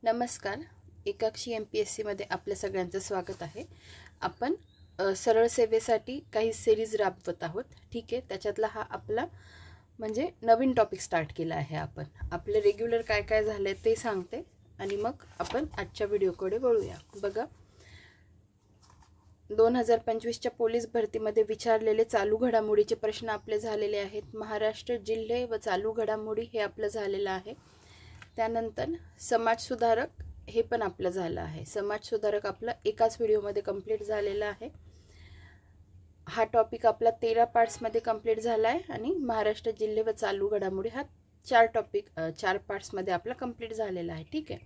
नमस्कार. एकाक्षी MPSC मध्ये आपल्या सगळ्यांचं स्वागत आहे. आपण सरळ सेवेसाठी काही सिरीज राबवत आहोत. ठीक आहे, त्याच्यातला हा आपला म्हणजे नवीन टॉपिक स्टार्ट केला आहे. आपण आपले रेग्युलर काय काय झाले ते सांगते आणि मग आपण आजच्या व्हिडिओकडे वळूया. बघा, 2025च्या पोलीस भरतीमध्ये विचारलेले चालू घडामोडीचे प्रश्न आपले झालेले आहेत. महाराष्ट्र जिल्हे व चालू घडामोडी हे आपलं झालेलं आहे. त्यानंतर समाजसुधारक हे पण आपलं झालं आहे. समाजसुधारक आपलं एकाच व्हिडिओमध्ये कंप्लीट झालेला आहे. हा टॉपिक आपला 13 पार्ट्समध्ये कंप्लीट झाला आहे आणि महाराष्ट्र जिल्हे व चालू घडामोडी हा 4 पार्ट्समध्ये आपला कंप्लीट झालेला आहे. ठीक आहे,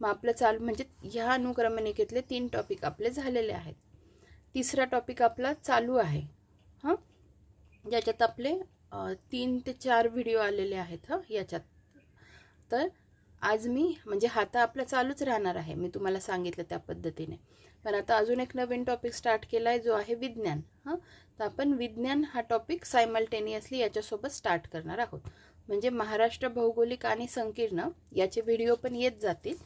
मग आपलं चालू म्हणजे ह्या अनुक्रमणिकेतले 3 टॉपिक आपले झालेले आहेत. तिसरा टॉपिक आपला चालू आहे, ज्याच्यात आपले 3 ते 4 व्हिडिओ आलेले आहेत. याच्यात तर आज मी म्हणजे हा तर आपला चालूच राहणार आहे, मी तुम्हाला सांगितलं त्या पद्धतीने. पण आता अजून एक नवीन टॉपिक स्टार्ट केला आहे जो आहे विज्ञान. तर आपण विज्ञान हा टॉपिक सायमल्टेनियसली याच्यासोबत स्टार्ट करणार आहोत. म्हणजे महाराष्ट्र भौगोलिक आणि संकीर्ण याचे व्हिडिओ पण येत जातील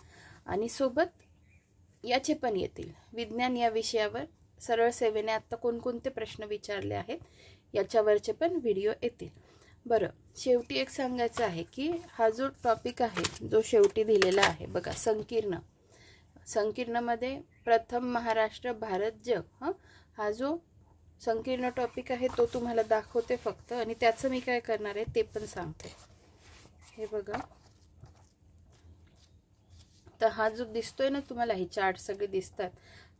आणि सोबत याचे पण येतील. विज्ञान या विषयावर सरळ सेवेने आता कोणकोणते प्रश्न विचारले आहेत याच्यावरचे पण व्हिडिओ येतील. बरं, शेवटी एक सांगायचं आहे की हा जो टॉपिक आहे जो शेवटी दिलेला आहे बघा, संकीर्णमध्ये प्रथम महाराष्ट्र भारत जग, हा जो संकीर्ण टॉपिक आहे तो तुम्हाला दाखवते फक्त, आणि त्याचं मी काय करणार आहे ते पण सांगते. हे बघा, तर हा जो दिसतोय ना तुम्हाला, हे चार्ट सगळे दिसतात,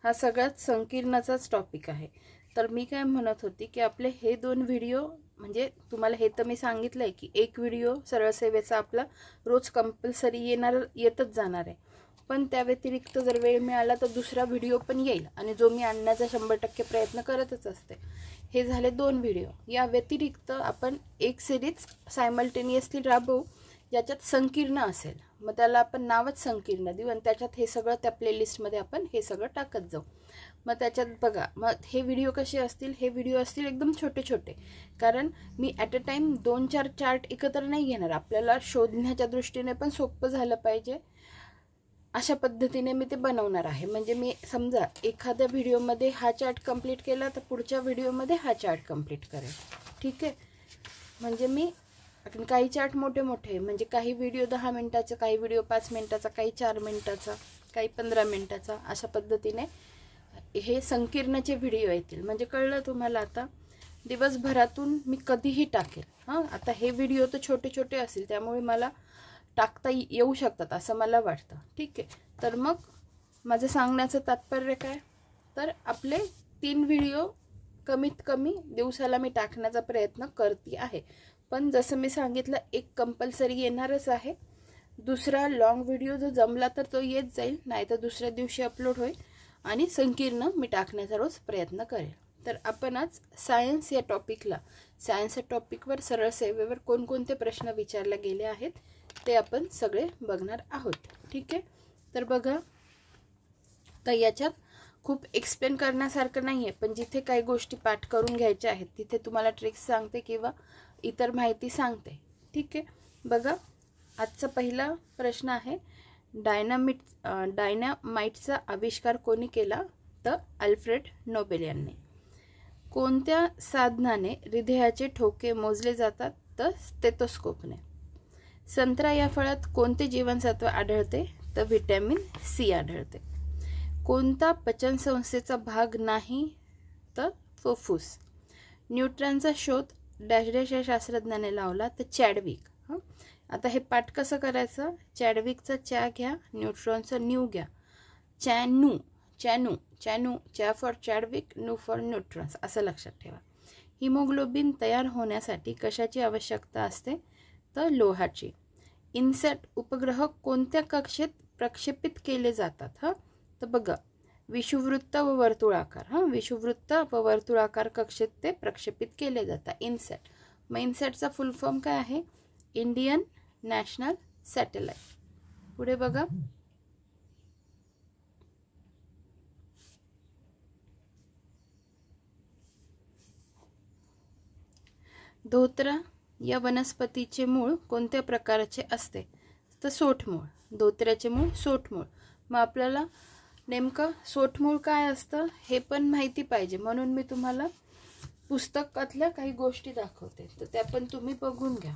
हा सगळ्यात संकीर्णचाच टॉपिक आहे. तर मी काय म्हणत होती की आपले हे 2 व्हिडिओ म्हणजे तुम्हाला हे तर मी सांगितलंय की एक व्हिडिओ सरळ सेवेचा आपला रोज कंपल्सरी येतच जाणार आहे. पण त्या व्यतिरिक्त जर वेळ मिळाला तर दुसरा व्हिडिओ पण येईल आणि जो मी आणण्याचा 100% प्रयत्न करतच असते. हे झाले 2 व्हिडिओ. या व्यतिरिक्त आपण एक सिरीज सायमल्टेनियसली राबवू ज्याच्यात संकीर्ण असेल. मग त्याला आपण नावच संकीर्ण देऊ आणि त्याच्यात हे सगळं त्या प्लेलिस्टमध्ये आपण हे सगळं टाकत जाऊ. मग त्याच्यात बघा, मग हे व्हिडिओ कसे असतील, हे व्हिडिओ असतील एकदम छोटे छोटे, कारण मी ॲट अ टाईम 2-4 चार्ट एकत्र नाही घेणार. आपल्याला शोधण्याच्या दृष्टीने पण सोपं झालं पाहिजे अशा पद्धतीने मी ते बनवणार आहे. म्हणजे मी समजा एखाद्या व्हिडिओमध्ये हा चार्ट कंप्लीट केला तर पुढच्या व्हिडिओमध्ये हा चार्ट कंप्लीट करेल. ठीक आहे, म्हणजे मी काही चार्ट मोठे मोठे, म्हणजे काही व्हिडिओ 10 मिनिटाचा, काही व्हिडिओ 5 मिनिटाचा, काही 4 मिनिटाचा, काही 15 मिनिटाचा, अशा पद्धतीने हे संकीर्णचे व्हिडिओ येतील. म्हणजे कळलं तुम्हाला. आता दिवसभरातून मी कधीही टाकेल. आता हे व्हिडिओ तर छोटे छोटे असतील त्यामुळे मला टाकता येऊ शकतात असं मला वाटतं. ठीक आहे, तर मग माझं सांगण्याचं तात्पर्य काय, तर आपले 3 व्हिडिओ कमीत कमी दिवसाला मी टाकण्याचा प्रयत्न करते आहे. पण जसं मी सांगितलं, एक कंपल्सरी येणारच आहे. दुसरा लॉंग व्हिडिओ जो जमला तर तो येत जाईल, नाही तर दुसऱ्या दिवशी अपलोड होईल. आणि संकीर्ण मी टाकण्याचा रोज प्रयत्न करेल. तर आपण आज सायन्स या टॉपिकवर सरळ सेवेवर कोणकोणते प्रश्न विचारले गेले आहेत ते आपण सगळे बघणार आहोत. ठीक आहे, तर बघा, तर याच्यात खूप एक्सप्लेन करण्यासारखं नाही आहे, पण जिथे काही गोष्टी पाठ करून घ्यायच्या आहेत तिथे तुम्हाला ट्रिक्स सांगते किंवा इतर माहिती सांगते. ठीक आहे, बघा, आजचा पहिला प्रश्न आहे, डायनामाइटचा आविष्कार कोणी केला, तर अल्फ्रेड नोबेल यांनी. कोणत्या साधनाने हृदयाचे ठोके मोजले जातात, तर स्टेथोस्कोपने. संत्रा या फळात कोणते जीवनसत्व आढळते, तर व्हिटॅमिन C आढळते. कोणता पचनसंस्थेचा भाग नाही, तर फुफ्फुस. न्यूट्रॉनचा शोध डॅश डॅश या शास्त्रज्ञाने लावला, तर चॅडविक. आता हे पाठ कसं करायचं, चॅडविकचा च्या घ्या, न्यूट्रॉनचा न्यू घ्या. च्या for Chadwick, new for neutrons, असं लक्षात ठेवा. हिमोग्लोबिन तयार होण्यासाठी कशाची आवश्यकता असते, तर लोहाची. इन्सॅट उपग्रह कोणत्या कक्षेत प्रक्षेपित केले जातात, तर बघा, विषुववृत्त व वर्तुळाकार. विषुववृत्त व वर्तुळाकार कक्षेत ते प्रक्षेपित केले जातात, इन्सॅट. मग इन्सॅटचा फुल फॉर्म काय आहे, इंडियन नॅशनल सॅटेलाइट. पुढे बघा, धोत्रा या वनस्पतीचे मूळ कोणत्या प्रकारचे असते, तर सोटमूळ. धोत्र्याचे मूळ सोटमूळ. मग आपल्याला नेमकं सोटमूळ काय असतं हे पण माहिती पाहिजे, म्हणून मी तुम्हाला पुस्तकातल्या काही गोष्टी दाखवते, तर त्या पण तुम्ही बघून घ्या.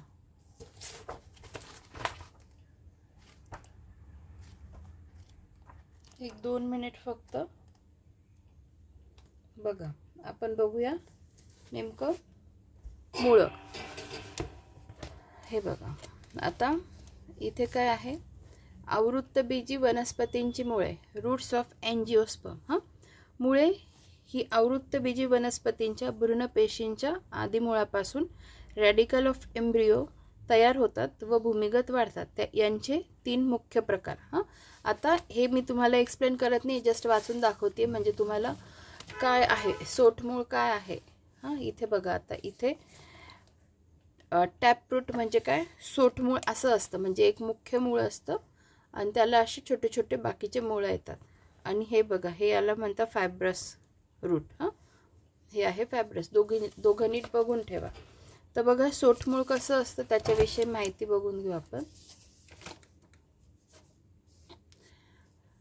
एक 2 मिनिट फक्त बघा. आपण बघूया नेमकं मूळ. हे बघा, आता इथे काय आहे, आवृत्तबीजी वनस्पतींची मुळे, रूट्स ऑफ एंजिओस्पर्म. मुळे ही आवृत्तबीजी वनस्पतींच्या भ्रूणपेशींच्या आदिमुळापासून रॅडिकल ऑफ एम्ब्रियो तयार होतात व भूमिगत वाढतात. यांचे 3 मुख्य प्रकार. आता हे मी तुम्हाला एक्सप्लेन करत नाही, जस्ट वाचून दाखवते म्हणजे तुम्हाला काय आहे सोटमूळ काय आहे. इथे बघा, आता इथे टॅपरूट म्हणजे काय, सोटमूळ असं असतं, म्हणजे एक मुख्य मूळ असतं आणि त्याला असे छोटे छोटे बाकीचे मूळ येतात. आणि हे बघा, हे याला म्हणतात फायब्रस रूट. हे आहे फायब्रस. दोघं नीट बघून ठेवा. तर बघा सोटमूळ कसं असतं त्याच्याविषयी माहिती बघून घेऊ आपण.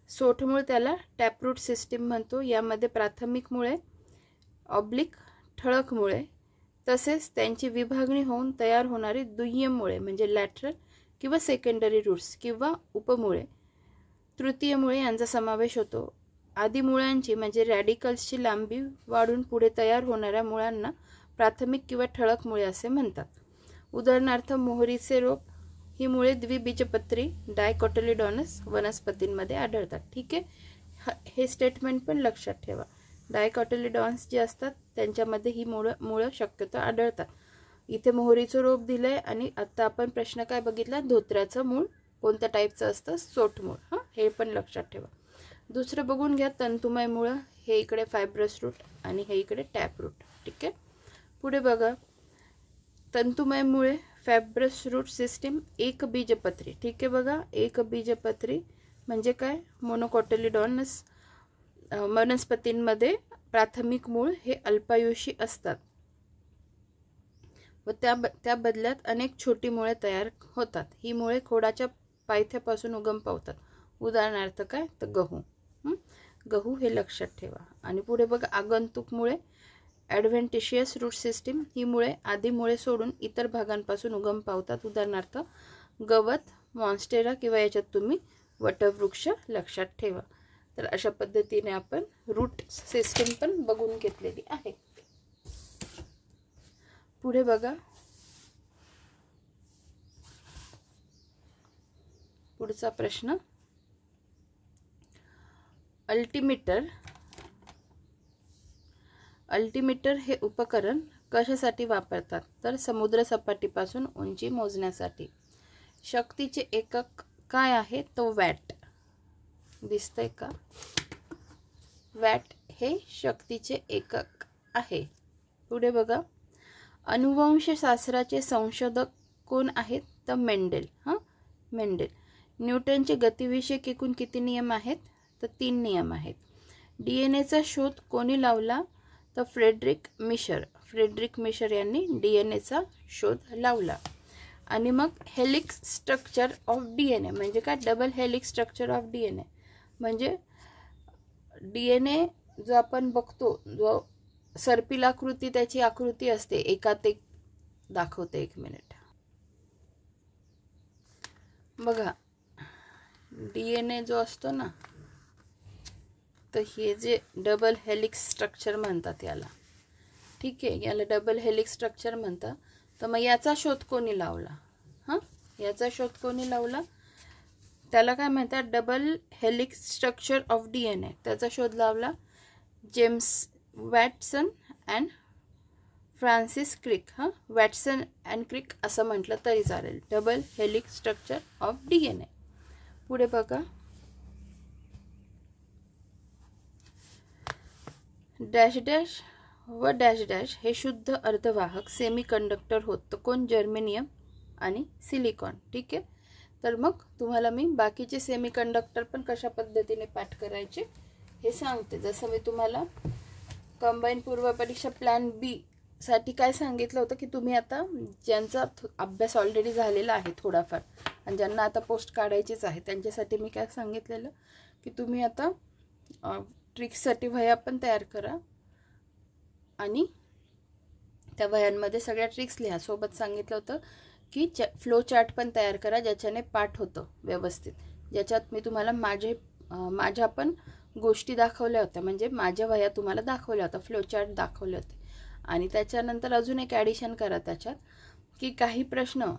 सोटमूळ त्याला टॅपरूट सिस्टीम म्हणतो. यामध्ये प्राथमिक मुळे, ऑब्लिक ठळक मुळे, तसेच त्यांची विभागणी होऊन तयार होणारी दुय्यम मुळे म्हणजे लॅटरल किंवा सेकंडरी रूट्स किंवा उपमुळे, तृतीय मुळे यांचा समावेश होतो. आदी मुळांची म्हणजे रॅडिकल्सची लांबी वाढून पुढे तयार होणाऱ्या मुळांना प्राथमिक किंवा ठळक मुळे असे म्हणतात. उदाहरणार्थ मोहरीचे रोप ही मुळे द्विबीजपत्री डायकोटिलेडॉनस वनस्पतींमध्ये आढळतात. ठीक आहे, हे स्टेटमेंट पण लक्षात ठेवा. डायकोटिलेडॉन्स जे असतात त्यांच्यामध्ये ही मुळं शक्यतो आढळतात. इथे मोहरीचं रोप दिलंय आणि आता आपण प्रश्न काय बघितला, धोत्र्याचं मूळ कोणत्या टाईपचं असतं, सोटमूळ. हे पण लक्षात ठेवा. दुसरं बघून घ्या, तंतुमय मुळ. हे इकडे फायब्रस रूट आणि हे इकडे टॅप रूट. ठीक आहे, पुढे बघा, तंतुमय मुळे फायब्रस रूट सिस्टीम एकबीजपत्री. ठीक आहे, बघा एकबीजपत्री म्हणजे काय, मोनोकोटिलेडॉनस वनस्पतींमध्ये प्राथमिक मूळ हे अल्पायुषी असतात व त्या बदल्यात अनेक छोटी मुळे तयार होतात. ही मुळे खोडाच्या पायथ्यापासून उगम पावतात. उदाहरणार्थ काय, तर गहू. गहू हे लक्षात ठेवा. आणि पुढे बघा, आगंतुक मुळे ॲडव्हेंटिशियस रूट सिस्टीम. ही मुळे आदी मुळे सोडून इतर भागांपासून उगम पावतात. उदाहरणार्थ गवत, मॉन्स्टेरा किंवा याच्यात तुम्ही वटवृक्ष लक्षात ठेवा. तर अशा पद्धतीने आपण रूट सिस्टीम पण बघून घेतलेली आहे. पुढे बघा, पुढचा प्रश्न, अल्टिमीटर हे उपकरण कशासाठी वापरतात, तर समुद्र सपाटीपासून उंची मोजण्यासाठी. शक्तीचे एकक काय आहे, तो वॅट. दिसतंय का, वॅट हे शक्तीचे एकक आहे. पुढे बघा, अनुवंशशास्त्राचे संशोधक कोण आहेत, तर मेंडेल. मेंडेल. न्यूटनचे गतीविषयक एकूण किती नियम आहेत, तर 3 नियम आहेत. डीएनएचा शोध कोणी लावला, तर फ्रेडरिक मिशर यांनी डीएनएचा शोध लावला. आणि मग हेलिक्स स्ट्रक्चर ऑफ डीएनए म्हणजे काय, double helix structure of DNA म्हणजे डीएनए जो आपण बघतो, जो सर्पिल आकृती त्याची आकृती असते, एकात एक दाखवते. 1 मिनिट बघा, डीएनए जो असतो ना, तर हे जे डबल हेलिक्स स्ट्रक्चर म्हणतात याला. ठीक आहे, याला डबल हेलिक्स स्ट्रक्चर म्हणतात. तर मग याचा शोध कोणी लावला, याचा शोध कोणी लावला, त्याला काय म्हणतात, double helix structure of DNA. त्याचा शोध लावला James Watson and Francis Crick. Watson and Crick असं म्हटलं तरी चालेल. Double helix structure of DNA. पुढे बघा, डॅश डॅश व डॅश डॅश हे शुद्ध अर्धवाहक सेमीकंडक्टर होत. कोण, जर्मेनियम आणि सिलिकॉन. ठीक आहे, तर मग तुम्हाला मी बाकीचे सेमीकंडक्टर पण कशा पद्धतीने पाठ करायचे हे सांगते. जसं मी तुम्हाला कंबाईन पूर्व परीक्षा प्लॅन बी साठी काय सांगितलं होतं की तुम्ही आता ज्यांचा अभ्यास ऑलरेडी झालेला आहे थोडाफार आणि ज्यांना आता पोस्ट काढायचीच आहे त्यांच्यासाठी मी काय सांगितलेलं की तुम्ही आता ट्रिक्ससाठी वह्या पण तयार करा आणि त्या वह्यांमध्ये सगळ्या ट्रिक्स लिहा. सोबत सांगितलं होतं की फ्लो चार्ट पण तयार करा ज्याच्याने पाठ होतं व्यवस्थित, ज्याच्यात मी तुम्हाला माझ्या पण गोष्टी दाखवल्या होत्या, म्हणजे माझ्या वह्या तुम्हाला दाखवल्या होत्या, फ्लो चार्ट दाखवले होते. आणि त्याच्यानंतर अजून एक ॲडिशन करा त्याच्यात की काही प्रश्न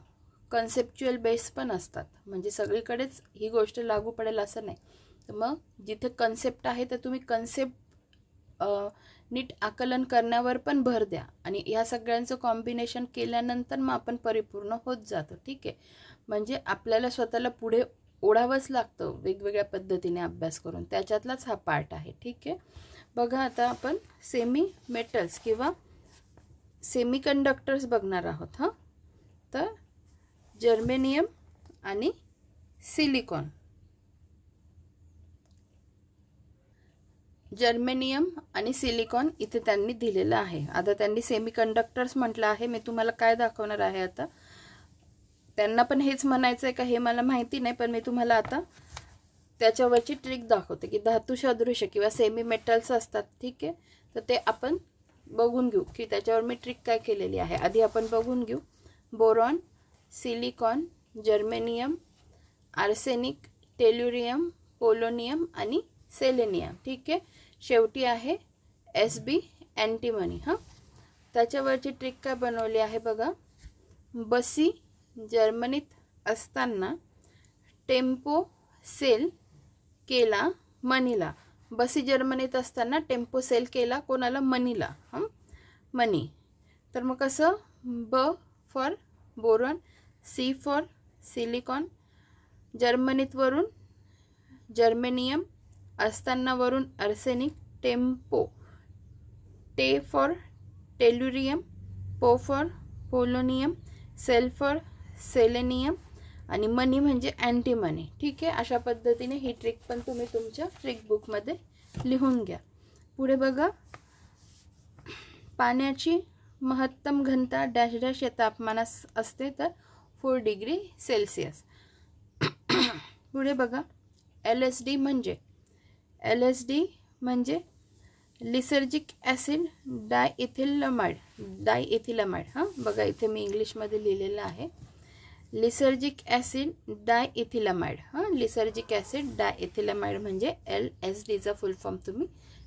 कन्सेप्च्युअल बेस पण असतात, म्हणजे सगळीकडेच ही गोष्ट लागू पडेल असं नाही. तर मग जिथे कन्सेप्ट आहे तर तुम्ही कन्सेप्ट नीट आकलन करण्यावर पण भर द्या आणि ह्या सगळ्यांचं कॉम्बिनेशन केल्यानंतर मग आपण परिपूर्ण होत जातो. ठीक आहे, म्हणजे आपल्याला स्वतःला पुढे ओढावंच लागतं वेगवेगळ्या पद्धतीने अभ्यास करून, त्याच्यातलाच हा पार्ट आहे. ठीक आहे, बघा आता आपण सेमी मेटल्स किंवा सेमी कंडक्टर्स बघणार आहोत. हां, तर जर्मेनियम आणि सिलिकॉन. जर्मेनियम आणि सिलिकॉन इथे त्यांनी दिलेलं आहे. आता त्यांनी सेमी कंडक्टर्स म्हटलं आहे, मी तुम्हाला काय दाखवणार आहे आता. त्यांना पण हेच म्हणायचं आहे का हे मला माहिती नाही, पण मी तुम्हाला आता त्याच्यावरची ट्रिक दाखवते की धातू सदृश्य किंवा सेमी मेटल्स असतात. ठीक आहे, तर ते आपण बघून घेऊ की त्याच्यावर मी ट्रिक काय केलेली आहे. आधी आपण बघून घेऊ boron, silicon, germanium, arsenic, tellurium, polonium आणि सेलेनियम. ठीक आहे, शेवटी आहे SB अँटीमनी. हां, त्याच्यावरची ट्रिक काय बनवली आहे बघा. बसी जर्मनीत असताना टेम्पो सेल केला मनीला. बसी जर्मनीत असताना टेम्पो सेल केला कोणाला? मनीला. मनी. तर मग कसं? ब for boron, C for silicon, जर्मनीत वरून जर्मेनियम, असताना वरून आर्सेनिक, टेम्पो, टे फॉर टेल्युरियम, पो फॉर पोलोनियम, सेल फॉर सेलेनियम आणि मनी म्हणजे अँटीमनी. ठीक आहे, अशा पद्धतीने ही ट्रिक पण तुम्ही तुमच्या ट्रिक बुकमध्ये लिहून घ्या. पुढे बघा, पाण्याची महत्तम घनता डॅश डॅश या तापमानास असते तर 4 डिग्री सेल्सिअस. पुढे बघा, LSD म्हणजे लिसर्जिक ॲसिड डायइथिलमाइड. हां, बघा इथे मी इंग्लिशमध्ये लिहिलेलं आहे लिसर्जिक ॲसिड डायइथिलमाइड. हां, लिसर्जिक ॲसिड डायइथिलमाइड म्हणजे LSDचा फुल फॉर्म तुम्ही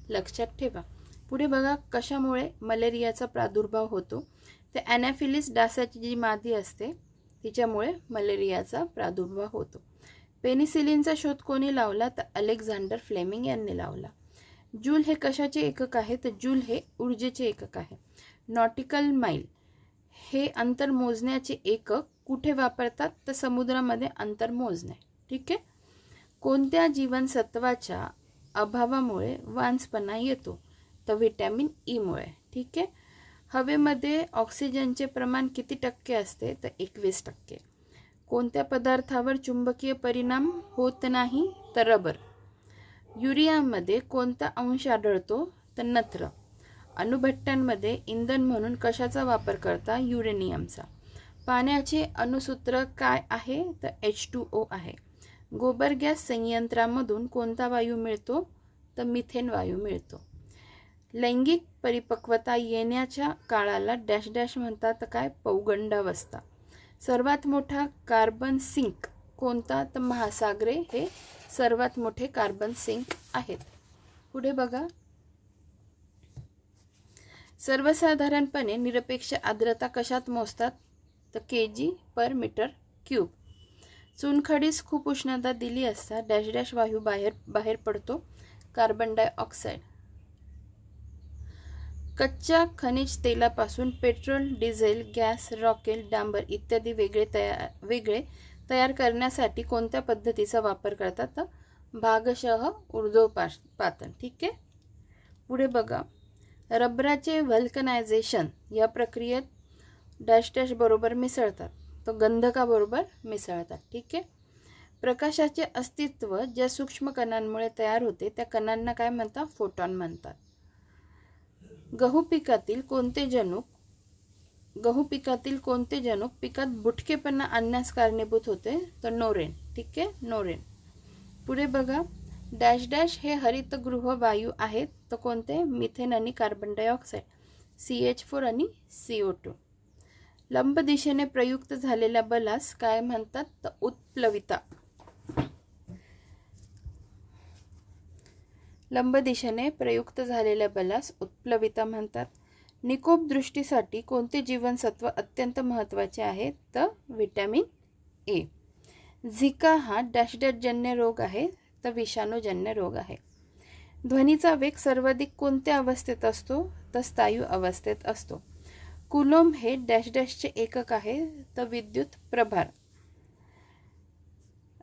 लक्षात ठेवा. पुढे बघा, कशामुळे मलेरियाचा प्रादुर्भाव होतो? ते ॲनाफिलिस डासाची जी मादी असते तिच्यामुळे मलेरियाचा प्रादुर्भाव होतो. पेनिसिलिनचा शोध कोणी लावला? तर अलेक्झांडर फ्लेमिंग यांनी लावला. जूल हे कशाचे एकक आहे? तर जूल हे ऊर्जेचे एकक आहे. नॉटिकल माईल हे अंतर मोजण्याचे एकक कुठे वापरतात? तर समुद्रामध्ये अंतर मोजणे. ठीक आहे. कोणत्या जीवनसत्वाच्या अभावामुळे वांझपणा येतो? तर व्हिटॅमिन ई मुळे. ठीक आहे. हवेमध्ये ऑक्सिजनचे प्रमाण किती टक्के असते? तर 21%. कोणत्या पदार्थावर चुंबकीय परिणाम होत नाही? तर रबर. युरियामध्ये कोणता अंश आढळतो? तर नत्र. अणुभट्ट्यांमध्ये इंधन म्हणून कशाचा वापर करता? युरेनियमचा. पाण्याचे अणुसूत्र काय आहे? तर H2O आहे. गोबर गॅस संयंत्रामधून कोणता वायू मिळतो? तर मिथेन वायू मिळतो. लैंगिक परिपक्वता येण्याच्या काळाला डॅश डॅश म्हणतात. तर काय? पौगंडावस्था. सर्वात मोठा कार्बन सिंक कोणता? तर महासागरे हे सर्वात मोठे कार्बन सिंक आहेत. पुढे बघा, सर्वसाधारणपणे निरपेक्ष आर्द्रता कशात मोजतात? तर kg/m³. चुनखडीस खूप उष्णता दिली असता डॅश डॅश वायू बाहेर पडतो? Carbon dioxide. कच्च्या खनिज तेलापासून पेट्रोल, डिझेल, गॅस, रॉकेल, डांबर इत्यादी वेगळे तयार करण्यासाठी कोणत्या पद्धतीचा वापर करतात? तर भागशः ऊर्ध्वपातन. ठीक आहे. पुढे बघा, रबराचे व्हल्कनायझेशन या प्रक्रियेत डॅश डॅश बरोबर मिसळतात. तो गंधकाबरोबर मिसळतात. ठीक आहे. प्रकाशाचे अस्तित्व ज्या सूक्ष्म कणांमुळे तयार होते त्या कणांना काय म्हणतात? फोटॉन म्हणतात. गहू पिकातील कोणते जनुक गहू पिकातील कोणते जनुक पिकात बुटकेपणा आणण्यास कारणीभूत होते? तर नोरेन. ठीक आहे, नोरेन. पुढे बघा, डॅश डॅश हे हरितगृह वायू आहेत. तर कोणते? मिथेन आणि कार्बन डायऑक्साईड, CH4 आणि CO2. लंब दिशेने प्रयुक्त झालेल्या बलास काय म्हणतात? तर उत्प्लविता. लंब दिशेने प्रयुक्त झालेल्या बलास उत्प्लविता म्हणतात. निकोप दृष्टीसाठी कोणते जीवनसत्व अत्यंत महत्त्वाचे आहे? तर व्हिटॅमिन ए. झिका हा डॅश डॅश जन्य रोग आहे. तर विषाणूजन्य रोग आहे. ध्वनीचा वेग सर्वाधिक कोणत्या अवस्थेत असतो? तर स्थायू अवस्थेत असतो. कुलोम हे डॅश डॅशचे एकक आहे. तर विद्युत प्रभार.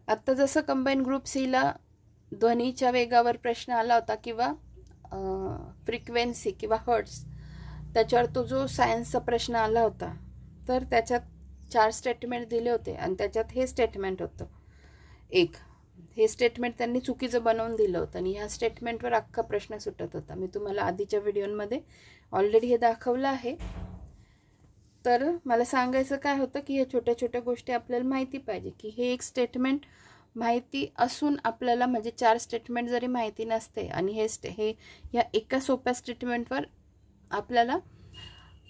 आता जसं कंबाईन ग्रुप सीला ध्वनीच्या वेगावर प्रश्न आला होता किंवा फ्रिक्वेन्सी किंवा हर्ट्स, त्याच्यावर तो जो सायन्सचा प्रश्न आला होता, तर त्याच्यात 4 स्टेटमेंट दिले होते आणि त्याच्यात हे स्टेटमेंट होतं एक. हे स्टेटमेंट त्यांनी चुकीचं बनवून दिलं होतं आणि ह्या स्टेटमेंटवर अख्खा प्रश्न सुटत होता. मी तुम्हाला आधीच्या व्हिडिओमध्ये ऑलरेडी हे दाखवलं आहे. तर मला सांगायचं काय होतं की ह्या छोट्या छोट्या गोष्टी आपल्याला माहिती पाहिजे की हे एक स्टेटमेंट माहिती असून आपल्याला, म्हणजे 4 स्टेटमेंट जरी माहिती नसते आणि हे या एका सोप्या स्टेटमेंटवर आपल्याला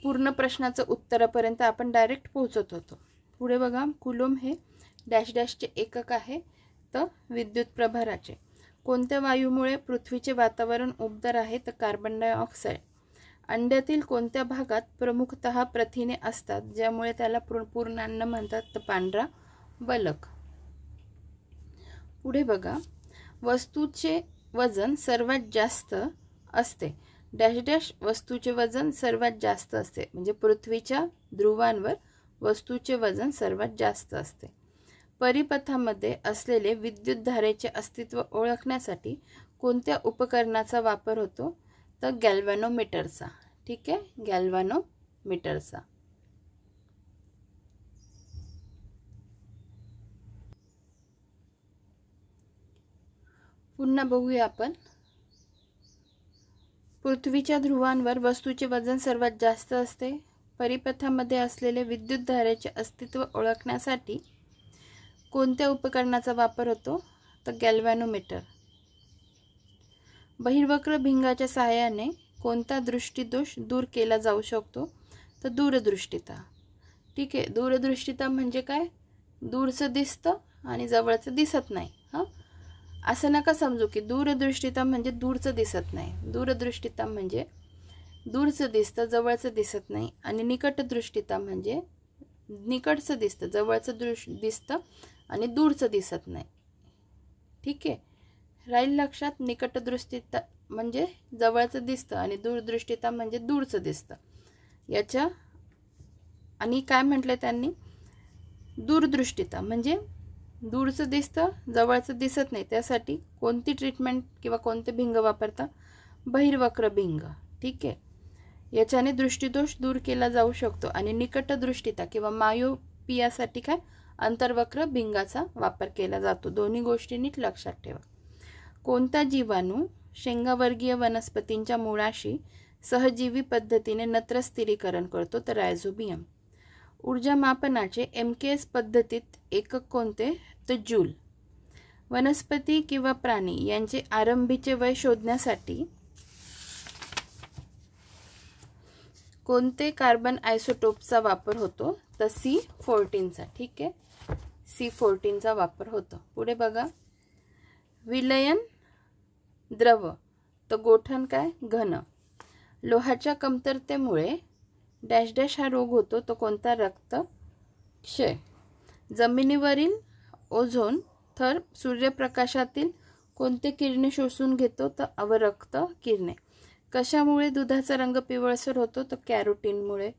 पूर्ण प्रश्नाचं उत्तरापर्यंत आपण डायरेक्ट पोहोचत होतो. पुढे बघा, कुलोम हे डॅश डॅशचे एकक आहे. तर विद्युत प्रभाराचे. कोणत्या वायूमुळे पृथ्वीचे वातावरण उबदार आहे? तर कार्बन डायऑक्साईड. अंड्यातील कोणत्या भागात प्रमुखतः प्रथिने असतात ज्यामुळे त्याला पूर्णान्न म्हणतात? तर पांढरा बलक. पुढे बघा, वस्तूचे वजन सर्वात जास्त असते. डॅश डॅश वस्तूचे वजन सर्वात जास्त असते, म्हणजे पृथ्वीच्या ध्रुवांवर वस्तूचे वजन सर्वात जास्त असते. परिपथामध्ये असलेले विद्युत धारेचे अस्तित्व ओळखण्यासाठी कोणत्या उपकरणाचा वापर होतो? तर गॅल्व्हॅनोमीटरचा. ठीक आहे, गॅल्व्हॅनोमीटरचा. पुन्हा बघूया आपण. पृथ्वीच्या ध्रुवांवर वस्तूचे वजन सर्वात जास्त असते. परिपथामध्ये असलेले विद्युत धारेचे अस्तित्व ओळखण्यासाठी कोणत्या उपकरणाचा वापर होतो? तर गॅल्व्हॅनोमीटर. बहिर्वक्र भिंगाच्या सहाय्याने कोणता दृष्टिदोष दूर केला जाऊ शकतो? तर दूरदृष्टिता. ठीक आहे, दूरदृष्टिता म्हणजे काय? दूरचं दिसतं आणि जवळचं दिसत नाही. असं नका समजू की दूरदृष्टिता म्हणजे दूरचं दिसत नाही. दूरदृष्टिता म्हणजे दूरचं दिसतं, जवळचं दिसत नाही. आणि निकटदृष्टिता म्हणजे निकटचं दिसतं, जवळचं दिसतं आणि दूरचं दिसत नाही. ठीक आहे, राहील लक्षात. निकटदृष्टिता म्हणजे जवळचं दिसतं आणि दूरदृष्टिता म्हणजे दूरचं दिसतं. याच्या आणि काय म्हटलं त्यांनी? दूरदृष्टिता म्हणजे दूरचं दिसतं, जवळचं दिसत नाही. त्यासाठी कोणती ट्रीटमेंट किंवा कोणते भिंग वापरता? बहिर्वक्र भिंग. ठीक आहे, याच्याने दृष्टिदोष दूर केला जाऊ शकतो. आणि निकटदृष्टिता किंवा मायोपियासाठी काय? अंतर्वक्र भिंगाचा वापर केला जातो. दोन्ही गोष्टी नीट लक्षात ठेवा. कोणता जीवाणू शेंगावर्गीय वनस्पतींच्या मुळाशी सहजीवी पद्धतीने नत्र स्थिरीकरण करतो? तर रायझोबियम. ऊर्जा मापनाचे MKS पद्धतीत एकक कोणते? तर जूल. वनस्पती किंवा प्राणी यांचे आरंभीचे वय शोधण्यासाठी कोणते कार्बन आयसोटोपचा वापर होतो? तर C14चा. ठीक आहे, C14चा वापर होतो. पुढे बघा, विलयन द्रव तर गोठण काय? घन. लोहाच्या कमतरतेमुळे डॅश डॅश हा रोग होतो. तो कोणता? रक्त क्षय. जमिनीवरील ओझोन थर सूर्यप्रकाशातील कोणते किरणे शोषून घेतो? तर अवरक्त किरणे. कशामुळे दुधाचा रंग पिवळसर होतो? तर कॅरोटीनमुळे.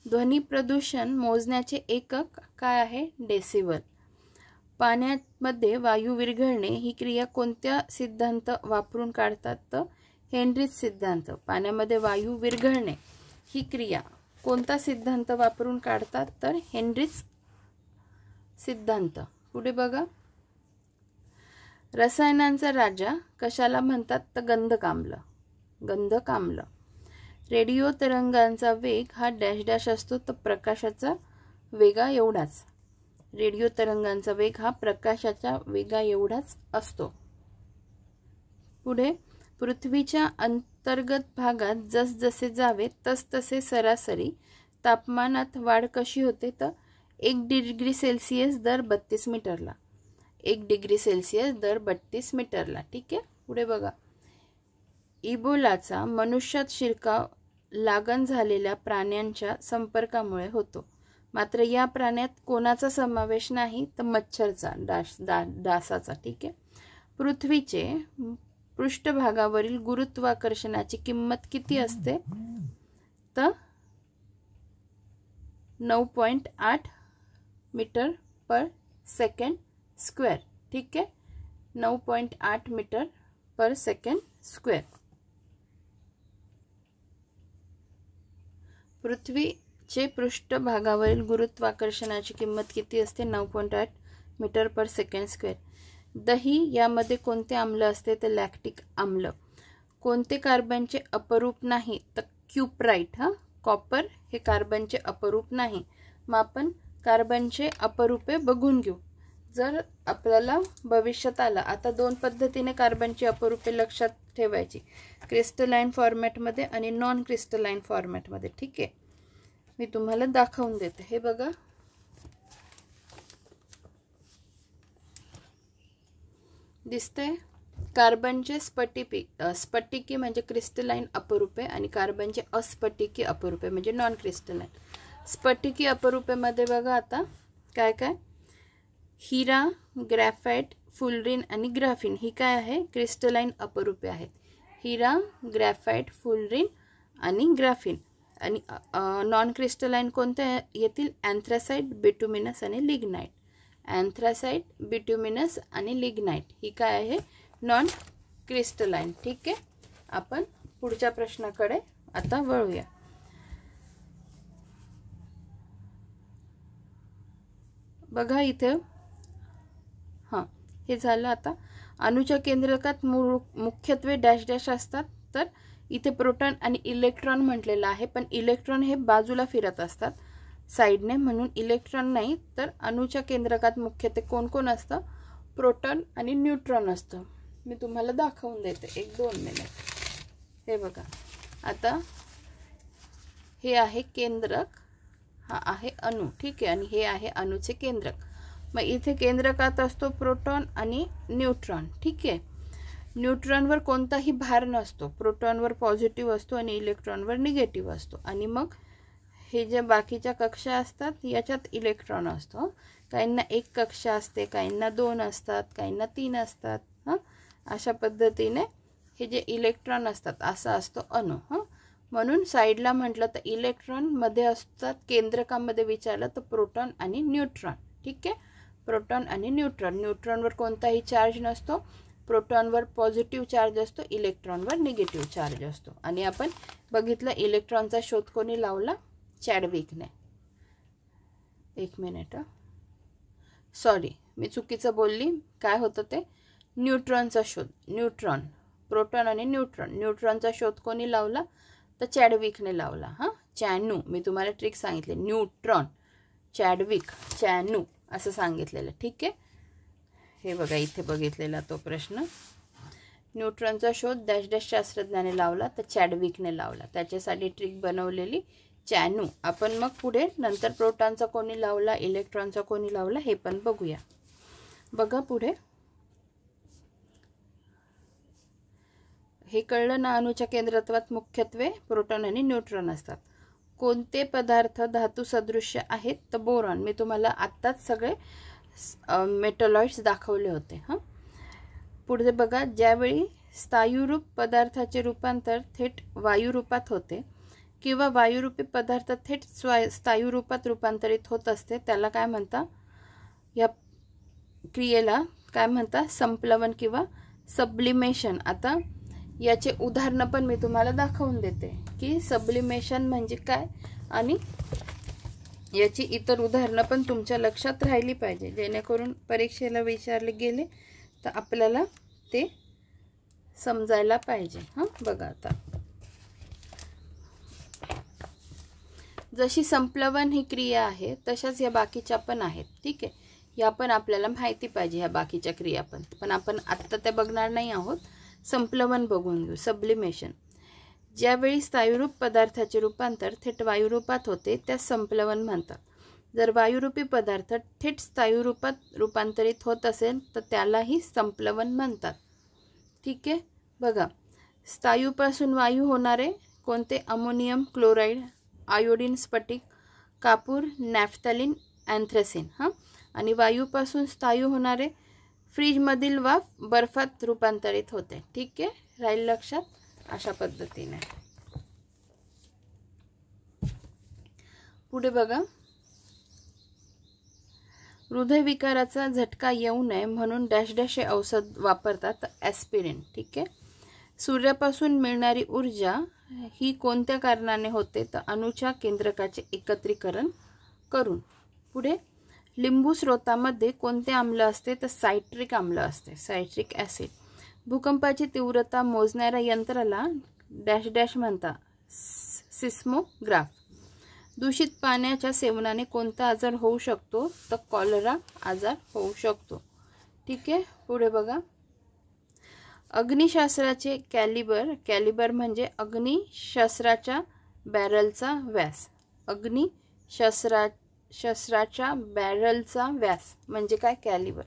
ध्वनी प्रदूषण मोजण्याचे एकक काय आहे? डेसिबल. पाण्यामध्ये वायू विरघळणे ही क्रिया कोणत्या सिद्धांत वापरून काढतात? तर हेनरिच सिद्धांत. पाण्यामध्ये वायू विरघळणे ही क्रिया कोणता सिद्धांत वापरून काढतात? तर हेनरिच सिद्धांत. पुढे बघा, रसायनांचा राजा कशाला म्हणतात? तर गंधकाम्ल. गंधकाम्ल. रेडिओ तरंगांचा वेग हा डॅश डॅश असतो, तर प्रकाशाचा वेगा एवढाच. रेडिओ तरंगांचा वेग हा प्रकाशाच्या वेगा एवढाच असतो. पुढे, पृथ्वीच्या अंतर्गत भागात जसजसे जावे तसतसे सरासरी तापमानात वाढ कशी होते, तर 1 डिग्री सेल्सिअस दर 32 मीटरला. 1 डिग्री सेल्सिअस दर 32 मीटरला. ठीक आहे. पुढे बघा, इबोलाचा मनुष्यात शिरकाव लागण झालेल्या प्राण्यांच्या संपर्कामुळे होतो. मात्र या प्राण्यात कोणाचा समावेश नाही, तर मच्छरचा, डासाचा. ठीक आहे. पृथ्वीचे पृष्ठभागावरील गुरुत्वाकर्षणाची किंमत किती असते, तर 9.8 मीटर पर सेकंड स्क्वेअर. ठीक आहे. 9.8 मीटर पर सेकंड स्क्वेअर. पृथ्वीचे पृष्ठभागावरील गुरुत्वाकर्षणाची किंमत किती असते, 9.8 मीटर पर सेकंड स्क्वेअर. दही यामध्ये कोणते आम्ल असते, तर लॅक्टिक आम्ल. कोणते कार्बनचे अपरूप नाही, तर क्युप्राइट. कॉपर हे कार्बनचे अपरूप नाही. मग आपण कार्बनचे अपरूपे बघून घेऊ. जर आपल्याला भविष्यात आला, आता 2 पद्धतीने कार्बनची अपरूपे लक्षात ठेवायची, क्रिस्टलाइन फॉर्मॅटमध्ये आणि नॉन क्रिस्टलाइन फॉर्मॅटमध्ये. ठीक आहे. मी तुम्हाला दाखवून देते. हे बघा, दिसतंय. कार्बनचे स्फटिकी म्हणजे क्रिस्टलाइन अपरूपे आणि कार्बनचे अस्फटिकी अपरूपे म्हणजे नॉन क्रिस्टलाइन. स्फटिकी अपरूपेमध्ये बघा आता काय काय, हिरा, ग्रॅफाइट, फुलरिन आणि ग्राफिन ही काय आहे, क्रिस्टलाइन अपरूपे आहेत. हिरा, ग्रॅफाइट, फुलरिन आणि ग्राफिन. आणि नॉन क्रिस्टलाइन कोणत्या येतील, अँथ्रासाइट, बिटुमिनस आणि लिग्नाइट. अँथ्रासाइट, बिटुमिनस आणि लिग्नाइट ही काय आहे, नॉन क्रिस्टलाइन. ठीक आहे. आपण पुढच्या प्रश्नाकडे आता वळूया. बघा इथे, हे झालं. आता अणूच्या केंद्रकात मुख्यत्वे डॅश डॅश असतात, तर इथे प्रोटॉन आणि इलेक्ट्रॉन म्हटलेलं आहे, पण इलेक्ट्रॉन हे बाजूला फिरत असतात साईडने, म्हणून इलेक्ट्रॉन नाही. तर अणूच्या केंद्रकात मुख्यत्वे कोण कोण असतं, प्रोटॉन आणि न्यूट्रॉन असतं. मी तुम्हाला दाखवून देते, 1-2 मिनिट. हे बघा, आता हे आहे केंद्रक, हा आहे अणू. ठीक आहे. आणि हे आहे अणूचे केंद्रक. मग इथे केंद्रकात असतो प्रोटॉन आणि न्यूट्रॉन. ठीक आहे. न्यूट्रॉनवर कोणताही भार नसतो, प्रोटॉनवर पॉझिटिव्ह असतो आणि इलेक्ट्रॉनवर निगेटिव्ह असतो. आणि मग हे जे बाकीच्या कक्षा असतात याच्यात इलेक्ट्रॉन असतो. काहींना 1 कक्षा असते, काहींना 2 असतात, काहींना 3 असतात. अशा पद्धतीने हे जे इलेक्ट्रॉन असतात असा असतो अणू. म्हणून साईडला म्हटलं तर इलेक्ट्रॉन, मध्ये असतात केंद्रकामध्ये विचारलं तर प्रोटॉन आणि न्यूट्रॉन. ठीक आहे. प्रोटॉन आणि न्यूट्रॉन. न्यूट्रॉनवर कोणताही चार्ज नसतो, प्रोटॉनवर पॉझिटिव्ह चार्ज असतो, इलेक्ट्रॉनवर निगेटिव्ह चार्ज असतो. आणि आपण बघितलं इलेक्ट्रॉनचा शोध कोणी लावला, चॅडविकने. 1 मिनिट, सॉरी मी चुकीचं बोलली. काय होतं ते, न्यूट्रॉनचा शोध. न्यूट्रॉन, प्रोटॉन आणि न्यूट्रॉन. न्यूट्रॉनचा शोध कोणी लावला, तर चॅडविकने लावला. चॅनू, मी तुम्हाला ट्रिक सांगितले, न्यूट्रॉन, चॅडविक, चॅनू असं सांगितलेलं. ठीक आहे. हे बघा इथे बघितलेला तो प्रश्न. न्यूट्रॉनचा शोध डॅश डॅश शास्त्रज्ञाने लावला, तर चॅडविकने लावला. त्याच्यासाठी ट्रिक बनवलेली चॅनू. आपण मग पुढे नंतर प्रोटॉनचा कोणी लावला, इलेक्ट्रॉनचा कोणी लावला हे पण बघूया. बघा पुढे, हे कळलं ना, अणूच्या केंद्रत्वात मुख्यत्वे प्रोटॉन आणि न्यूट्रॉन असतात. कोणते पदार्थ धातू सदृश्य आहेत, तर बोरॉन. मी तुम्हाला आत्ताच सगळे मेटलॉइड्स दाखवले होते. पुढे बघा, ज्यावेळी स्थायूरूप पदार्थाचे रूपांतर थेट वायुरूपात होते किंवा वायुरूपी पदार्थ थेट स्थायूरूपात रूपांतरित होत असते, त्याला काय म्हणता, या क्रियेला काय म्हणता, संप्लवन किंवा सब्लिमेशन. आता याचे उदाहरणं पण मी तुम्हाला दाखवून देते की सब्लिमेशन म्हणजे काय, आणि याची इतर उदाहरणं पण तुमच्या लक्षात राहिली पाहिजे, जेणेकरून परीक्षेला विचारले गेले तर आपल्याला ते समजायला पाहिजे. बघा आता जशी संप्लवन ही क्रिया आहे तशाच या बाकीच्या पण आहेत. ठीक आहे, या पण आपल्याला माहिती पाहिजे ह्या बाकीच्या क्रिया पण आपण आत्ता त्या बघणार नाही आहोत. संप्लवन बघून घेऊ. सब्लिमेशन. ज्यावेळी स्थायूरूप पदार्थाचे रूपांतर थेट वायुरूपात होते त्यास संप्लवन म्हणतात. जर वायुरूपी पदार्थ थेट स्थायूरूपात रूपांतरित होत असेल तर त्यालाही संप्लवन म्हणतात. ठीक आहे, बघा. स्थायूपासून वायू होणारे कोणते? अमोनियम क्लोराईड, आयोडीन स्फटिक, कापूर, नॅफ्थॅलिन, अँथ्रासिन. आणि वायूपासून स्थायू होणारे फ्रीजमधील वाफ बर्फात रूपांतरित होते. ठीक आहे, राहील लक्षात. अशा पद्धतीने पुढे बघा. हृदयविकाराचा झटका येऊ नये म्हणून डॅश डॅश हे औषध वापरतात. ॲस्पिरिन. ठीक आहे. सूर्यापासून मिळणारी ऊर्जा ही कोणत्या कारणाने होते? तर अणूच्या केंद्रकाचे एकत्रीकरण करून. पुढे लिंबू स्रोतामध्ये कोणते आम्ल असते? तर सायट्रिक आम्ल असते. Citric acid. भूकंपाची तीव्रता मोजणाऱ्या यंत्राला डॅश डॅश म्हणतात. सिस्मोग्राफ. दूषित पाण्याच्या सेवनाने कोणता आजार होऊ शकतो? तर कॉलरा आजार होऊ शकतो. ठीक आहे, पुढे बघा. अग्निशास्त्राचे कॅलिबर. कॅलिबर म्हणजे अग्निशस्त्राच्या बॅरलचा व्यास. अग्निशस्त्राच्या बॅरलचा व्यास म्हणजे काय? कॅलिबर.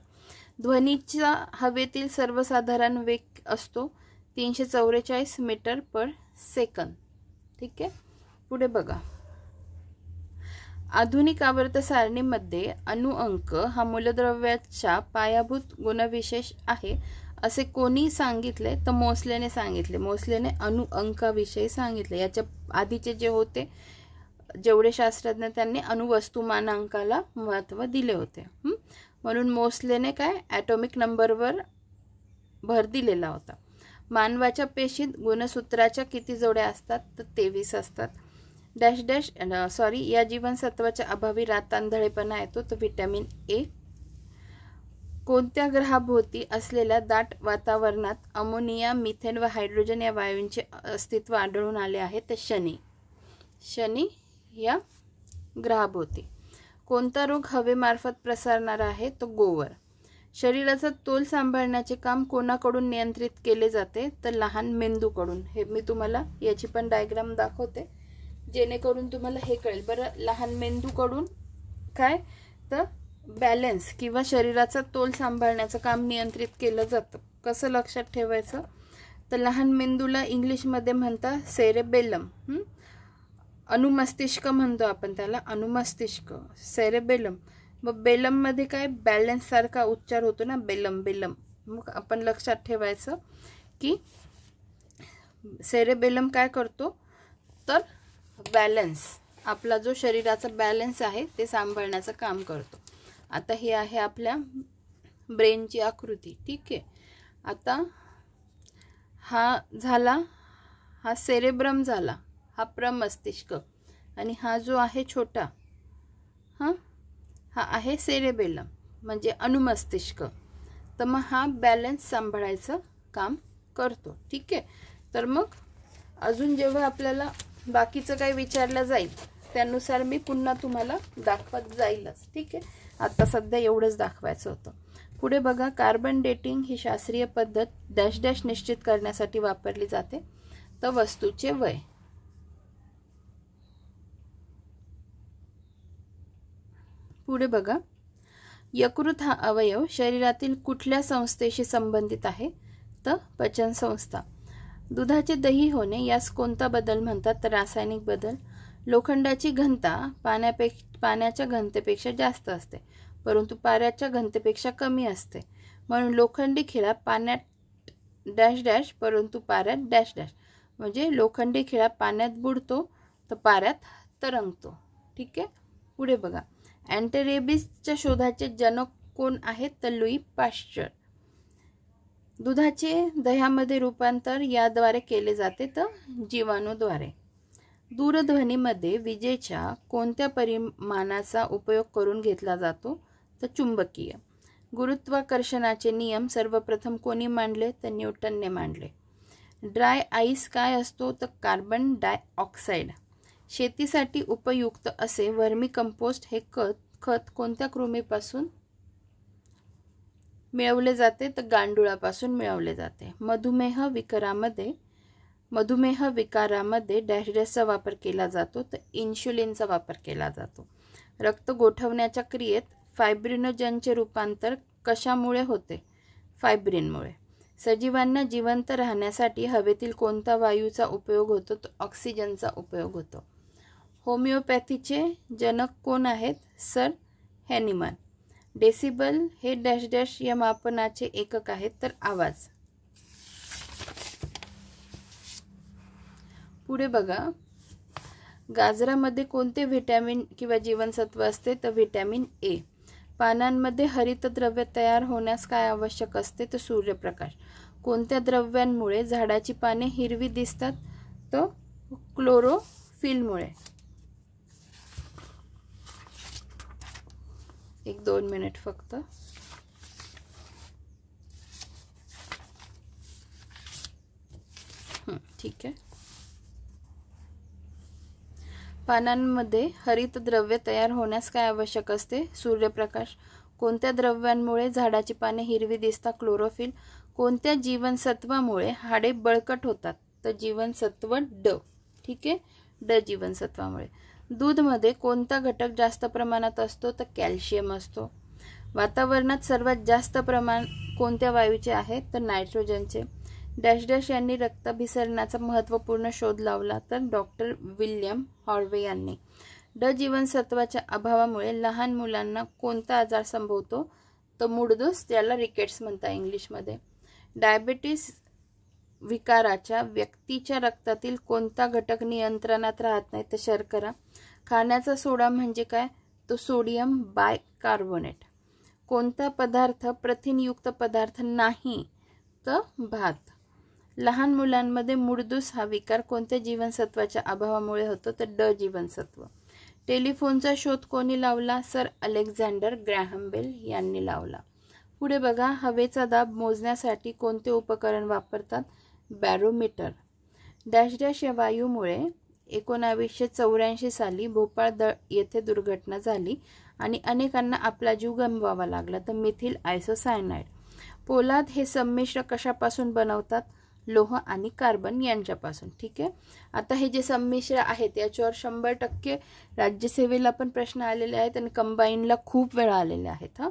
ध्वनीचा हवेतील सर्वसाधारण वेग असतो 344 मीटर पर सेकंद. ठीक आहे, पुढे बघा. आधुनिक आवर्त सारणीमध्ये अणुअंक हा मूलद्रव्याचा पायाभूत गुणविशेष आहे असे कोणी सांगितले? तर मोसलेने सांगितले. मोसलेने अणुअंकाविषयी सांगितले. याच्या आधीचे जे होते जेवढे शास्त्रज्ञ त्यांनी अणुवस्तुमानांकाला महत्त्व दिले होते. म्हणून मोसलेने काय ॲटॉमिक नंबरवर भर दिलेला होता. मानवाच्या पेशीत गुणसूत्राच्या किती जोड्या असतात? तर 23 असतात. डॅश डॅश या जीवनसत्वाच्या अभावी रातांधळेपणा येतो. तर व्हिटॅमिन ए. कोणत्या ग्रहाभोवती असलेल्या दाट वातावरणात अमोनिया, मिथेन व हायड्रोजन या वायूंचे अस्तित्व आढळून आले आहे? तर शनी या ग्रहाभोवती. कोणता रोग हवेमार्फत प्रसारणारा आहे? तो गोवर. शरीराचा तोल सांभाळण्याचे काम कोणाकडून नियंत्रित केले जाते? तर लहान मेंदूकडून. हे मी तुम्हाला याची पण डायग्राम दाखवते जेणेकरून तुम्हाला हे कळेल. बरं, लहान मेंदूकडून काय? तर बॅलन्स किंवा शरीराचा तोल सांभाळण्याचं काम नियंत्रित केलं जातं. कसं लक्षात ठेवायचं? तर लहान मेंदूला इंग्लिशमध्ये म्हणतात सेरेबेलम. अनुमस्तिष्क म्हणतो आपण त्याला. अनुमस्तिष्क, सेरेबेलम. मग बेलममध्ये काय? बॅलन्स सारखा उच्चार होतो ना, बेलम बेलम. मग आपण लक्षात ठेवायचं की सेरेबेलम काय करतो? तर बॅलन्स, आपला जो शरीराचा बॅलन्स आहे ते सांभाळण्याचं काम करतो. आता ही आहे आपल्या ब्रेनची आकृती. ठीक आहे. आता हा झाला, हा सेरेब्रम झाला, हा प्रमस्तिष्क. आणि हा जो आहे छोटा, हा आहे सेरेबेलम म्हणजे अनुमस्तिष्क. तर मग हा बॅलन्स सांभाळायचं काम करतो. ठीक आहे. तर मग अजून जेव्हा आपल्याला बाकीचं काही विचारलं जाईल त्यानुसार मी पुन्हा तुम्हाला दाखवत जाईलच. ठीक आहे. आता सध्या एवढंच दाखवायचं होतं. पुढे बघा. कार्बन डेटिंग ही शास्त्रीय पद्धत डॅश डॅश निश्चित करण्यासाठी वापरली जाते. तर वस्तूचे वय. पुढे बघा. यकृत हा अवयव शरीरातील कुठल्या संस्थेशी संबंधित आहे? तर पचन संस्था. दुधाचे दही होणे यास कोणता बदल म्हणतात? तर रासायनिक बदल. लोखंडाची घनता पाण्याच्या घनतेपेक्षा जास्त असते परंतु पाऱ्याच्या घनतेपेक्षा कमी असते. म्हणून लोखंडी खिळा पाण्यात डॅश डॅश परंतु पाऱ्यात डॅश डॅश. म्हणजे लोखंडी खिळा पाण्यात बुडतो तर पाऱ्यात तरंगतो. ठीक आहे. पुढे बघा. अँटीरेबीजच्या शोधाचे जनक कोण आहेत? तर लुई पाश्चर. दुधाचे दह्यामध्ये रूपांतर याद्वारे केले जाते तर जीवाणूद्वारे. दूरध्वनीमध्ये विजेच्या कोणत्या परिमाणाचा उपयोग करून घेतला जातो? तर चुंबकीय. गुरुत्वाकर्षणाचे नियम सर्वप्रथम कोणी मांडले? तर न्यूटनने मांडले. ड्राय आईस काय असतो? तर कार्बन डायऑक्साईड. शेतीसाठी उपयुक्त असे वर्मी कंपोस्ट हे खत कोणत्या कृमीपासून मिळवले जाते? तर गांडुळापासून मिळवले जाते. मधुमेह विकारामध्ये डॅश डॅशचा वापर केला जातो, तर इन्शुलिनचा वापर केला जातो. रक्त गोठवण्याच्या क्रियेत फायब्रिनोजनचे रूपांतर कशामुळे होते? फायब्रिनमुळे. सजीवांना जिवंत राहण्यासाठी हवेतील कोणत्या वायूचा उपयोग होतो? तर ऑक्सिजनचा उपयोग होतो. होमिओपॅथीचे जनक कोण आहेत? Sir Hahnemann. डेसिबल हे डॅश डॅश या मापनाचे एकक आहेत, तर आवाज. पुढे बघा, गाजरामध्ये कोणते व्हिटॅमिन किंवा जीवनसत्व असते? तर व्हिटॅमिन ए. पानांमध्ये हरितद्रव्य तयार होण्यास काय आवश्यक असते? तर सूर्यप्रकाश. कोणत्या द्रव्यांमुळे झाडाची पाने हिरवी दिसतात? तर क्लोरोफिलमुळे. 1-2 मिनिट फक्त. ठीक आहे. पानांमध्ये हरितद्रव्य तयार होण्यास काय आवश्यक असते? सूर्यप्रकाश. कोणत्या द्रव्यांमुळे झाडाची पाने हिरवी दिसतात? क्लोरोफिल. कोणत्या जीवनसत्वामुळे हाडे बळकट होतात? तर जीवनसत्व ड. ठीक आहे, ड जीवनसत्वामुळे. दूधमध्ये कोणता घटक जास्त प्रमाणात असतो? तर कॅल्शियम असतो. वातावरणात सर्वात जास्त प्रमाण कोणत्या वायूचे आहे? तर नायट्रोजनचे. डॅश डॅश यांनी रक्ताभिसरणाचा महत्त्वपूर्ण शोध लावला? तर डॉक्टर विल्यम हॉर्वे यांनी. ड जीवनसत्वाच्या अभावामुळे लहान मुलांना कोणता आजार संभवतो? तर मूळदोष, त्याला रिकेट्स म्हणतात इंग्लिशमध्ये. डायबिटीस विकाराच्या व्यक्तीच्या रक्तातील कोणता घटक नियंत्रणात राहत नाही? तर शर्करा. खाण्याचा सोडा म्हणजे काय? तो सोडियम बायकार्बोनेट. कोणता पदार्थ प्रथिनयुक्त पदार्थ नाही? तर भात. लहान मुलांमध्ये मूळदोष हा विकार कोणत्या जीवनसत्वाच्या अभावामुळे होतो? तर ड जीवनसत्व. टेलिफोनचा शोध कोणी लावला? सर अलेक्झांडर ग्रॅहम बेल यांनी लावला. पुढे बघा, हवेचा दाब मोजण्यासाठी कोणते उपकरण वापरतात? बॅरोमीटर. डॅश डॅश या वायूमुळे 1984 साली भोपाळ येथे दुर्घटना झाली आणि अनेकांना आपला जीव गमवावा लागला. तर मिथिल आयसोसायनाइड. पोलाद हे संमिश्र कशापासून बनवतात? लोह आणि कार्बन यांच्यापासून. ठीक आहे. आता हे जे संमिश्र आहेत याच्यावर 100% राज्यसेवेला पण प्रश्न आलेले आहेत आणि कंबाईनला खूप वेळा आलेले आहेत.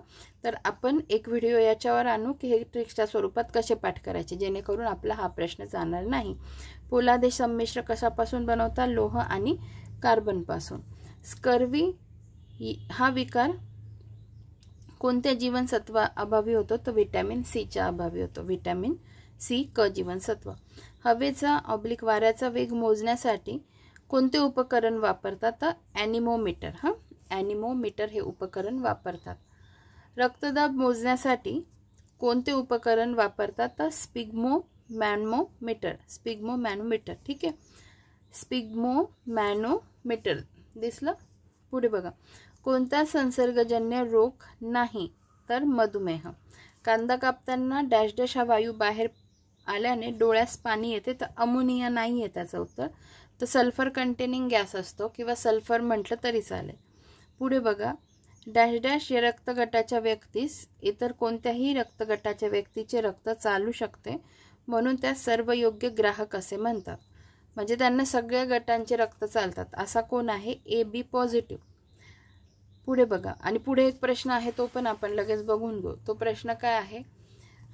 तर आपण एक व्हिडिओ याच्यावर आणू की हे ट्रिक्सच्या स्वरूपात कसे पाठ करायचे, जेणेकरून आपला हा प्रश्न जाणार नाही. पोलाद हे संमिश्र कशापासून बनवतात? लोह आणि कार्बनपासून. स्कर्वी हा विकार कोणत्या जीवनसत्वा अभावी होतो? तर व्हिटॅमिन सीच्या अभावी होतो. व्हिटॅमिन सी क जीवनसत्व. हवेचा वाऱ्याचा वेग मोजण्यासाठी कोणते उपकरण वापरतात? तर ॲनिमोमीटर. ॲनिमोमीटर हे उपकरण वापरतात. रक्तदाब मोजण्यासाठी कोणते उपकरण वापरतात? तर स्पिग्मोमॅनोमीटर. स्पिग्मोमॅनोमीटर. ठीक आहे, स्पिग्मोमॅनोमीटर दिसलं. पुढे बघा, कोणता संसर्गजन्य रोग नाही? तर मधुमेह. कांदा कापताना डॅश डॅश हा वायू बाहेर आल्याने डोळ्यास पाणी येते, तर अमोनिया नाही आहे त्याचं उत्तर. तर सल्फर कंटेनिंग गॅस असतो किंवा सल्फर म्हटलं तरी चालेल. पुढे बघा, डॅश डॅश या रक्तगटाच्या व्यक्तीस इतर कोणत्याही रक्तगटाच्या व्यक्तीचे रक्त चालू शकते, म्हणून त्या सर्व योग्य ग्राहक असे म्हणतात. म्हणजे त्यांना सगळ्या गटांचे रक्त चालतात. असा कोण आहे? AB positive. पुढे बघा, आणि पुढे एक प्रश्न आहे तो पण आपण लगेच बघून घेऊ. तो प्रश्न काय आहे?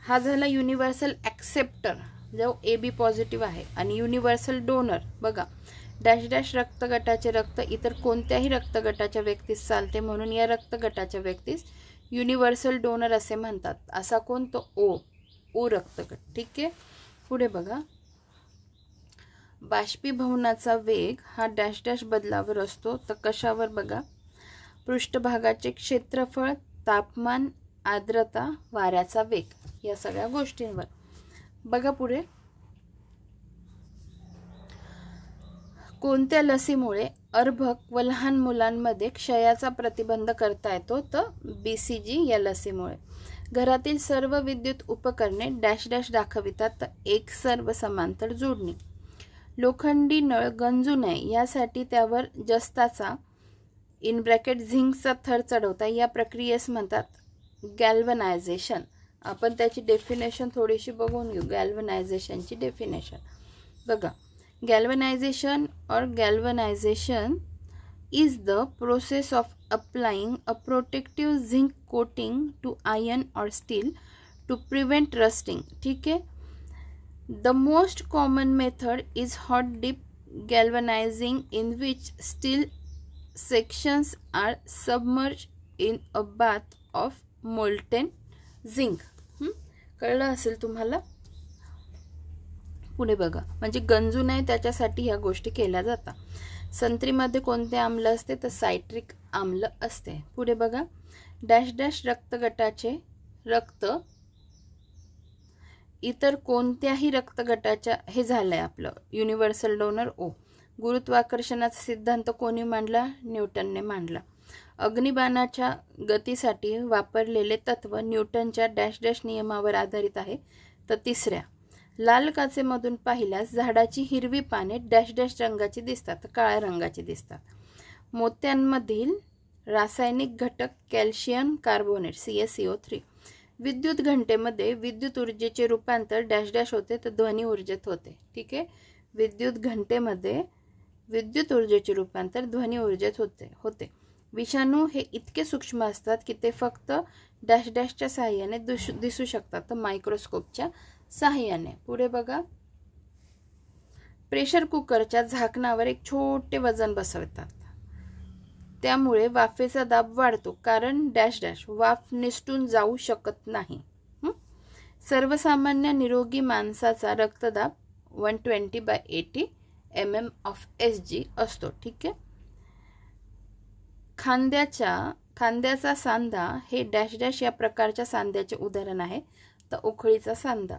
हा झाला युनिव्हर्सल ॲक्सेप्टर जो AB पॉझिटिव्ह आहे, आणि युनिव्हर्सल डोनर बघा, डॅश डॅश रक्तगटाचे रक्त इतर कोणत्याही रक्तगटाच्या व्यक्तीस चालते, म्हणून या रक्तगटाच्या व्यक्तीस युनिव्हर्सल डोनर असे म्हणतात. असा कोण? तो O रक्तगट. ठीक आहे. पुढे बघा, बाष्पीभवनाचा वेग हा डॅश डॅश बदलावर असतो, तर कशावर? बघा, पृष्ठभागाचे क्षेत्रफळ, तापमान, आर्द्रता, वाऱ्याचा वेग, या सगळ्या गोष्टींवर. बघा पुढे, कोणत्या लसीमुळे अर्भक व लहान मुलांमध्ये क्षयाचा प्रतिबंध करता येतो? तर BCG या लसीमुळे. घरातील सर्व विद्युत उपकरणे डॅश डॅश दाखवितात, तर एक सर्व समांतर जोडणी. लोखंडी नळ गंजू नये यासाठी त्यावर जस्ताचा इन ब्रॅकेट झिंकचा थर चढवता या प्रक्रियेस म्हणतात गॅल्वनायझेशन. आपण त्याची डेफिनेशन थोडीशी बघून घेऊ. गॅल्वनायझेशनची डेफिनेशन बघा. गॅल्वनायझेशन और galvanization is the process of applying a protective zinc coating to iron और स्टील टू प्रिव्हेंट रस्टिंग. ठीक आहे. The most common method is hot dip galvanizing in which steel sections are submerged in a bath of molten zinc. कळलं असेल तुम्हाला. पुढे बघा. म्हणजे गंजू नये त्याच्यासाठी ह्या गोष्टी केल्या जातात. संत्रीमध्ये कोणते आम्ल असते तर सायट्रिक आम्ल असते. पुढे बघा. डॅश डॅश रक्तगटाचे रक्त इतर कोणत्याही रक्तगटाच्या हे झालंय आपलं युनिव्हर्सल डोनर ओ. गुरुत्वाकर्षणाचा सिद्धांत कोणी मांडला? न्यूटनने मांडला. अग्निबाणाच्या गतीसाठी वापरलेले तत्व न्यूटनच्या डॅश डॅश नियमावर आधारित आहे. तर तिसऱ्या. लाल काचेमधून पाहिल्यास झाडाची हिरवी पाने डॅश डॅश रंगाची दिसतात तर काळ्या रंगाची दिसतात. मोत्यांमधील रासायनिक घटक कॅल्शियम कार्बोनेट CaCO3. विद्युत घंटेमध्ये विद्युत ऊर्जेचे रूपांतर डॅश डॅश होते तर ध्वनी ऊर्जेत होते. ठीक आहे. विद्युत घंटेमध्ये विद्युत ऊर्जेचे रूपांतर ध्वनी ऊर्जेत होते. विषाणू हे इतके सूक्ष्म असतात की ते फक्त डॅश डॅशच्या सहाय्याने दिसू शकतात तर मायक्रोस्कोपच्या सहाय्याने. पुढे बघा. प्रेशर कुकरच्या झाकणावर एक छोटे वजन बसवतात. त्यामुळे वाफेचा दाब वाढतो कारण डॅश डॅश वाफ निसटून जाऊ शकत नाही. सर्वसामान्य निरोगी माणसाचा रक्तदाब 120/80 mm of Hg असतो. ठीक आहे. खांद्याचा सांधा हे डॅश डॅश या प्रकारच्या सांध्याचे उदाहरण आहे तर उखळीचा सांधा.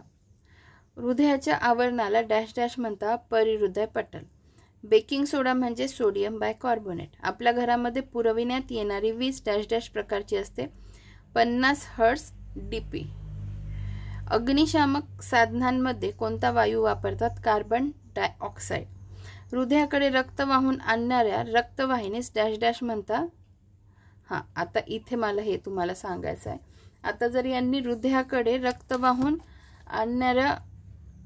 हृदयाच्या आवरणाला डॅश डॅश म्हणतात परिहृदय पटल. बेकिंग सोडा म्हणजे सोडियम बायकार्बोनेट. आपल्या घरामध्ये पुरविण्यात येणारी वीज डॅश डॅश प्रकारची असते 50 हर्ट्झ DP. अग्निशामक साधनांमध्ये कोणता वायू वापरतात? Carbon dioxide. हृदयाकडे रक्त वाहून आणणाऱ्या रक्तवाहिनीस डॅश डॅश म्हणतात. आता इथे मला हे तुम्हाला सांगायचं आहे. आता जर यांनी हृदयाकडे रक्त वाहून आणणाऱ्या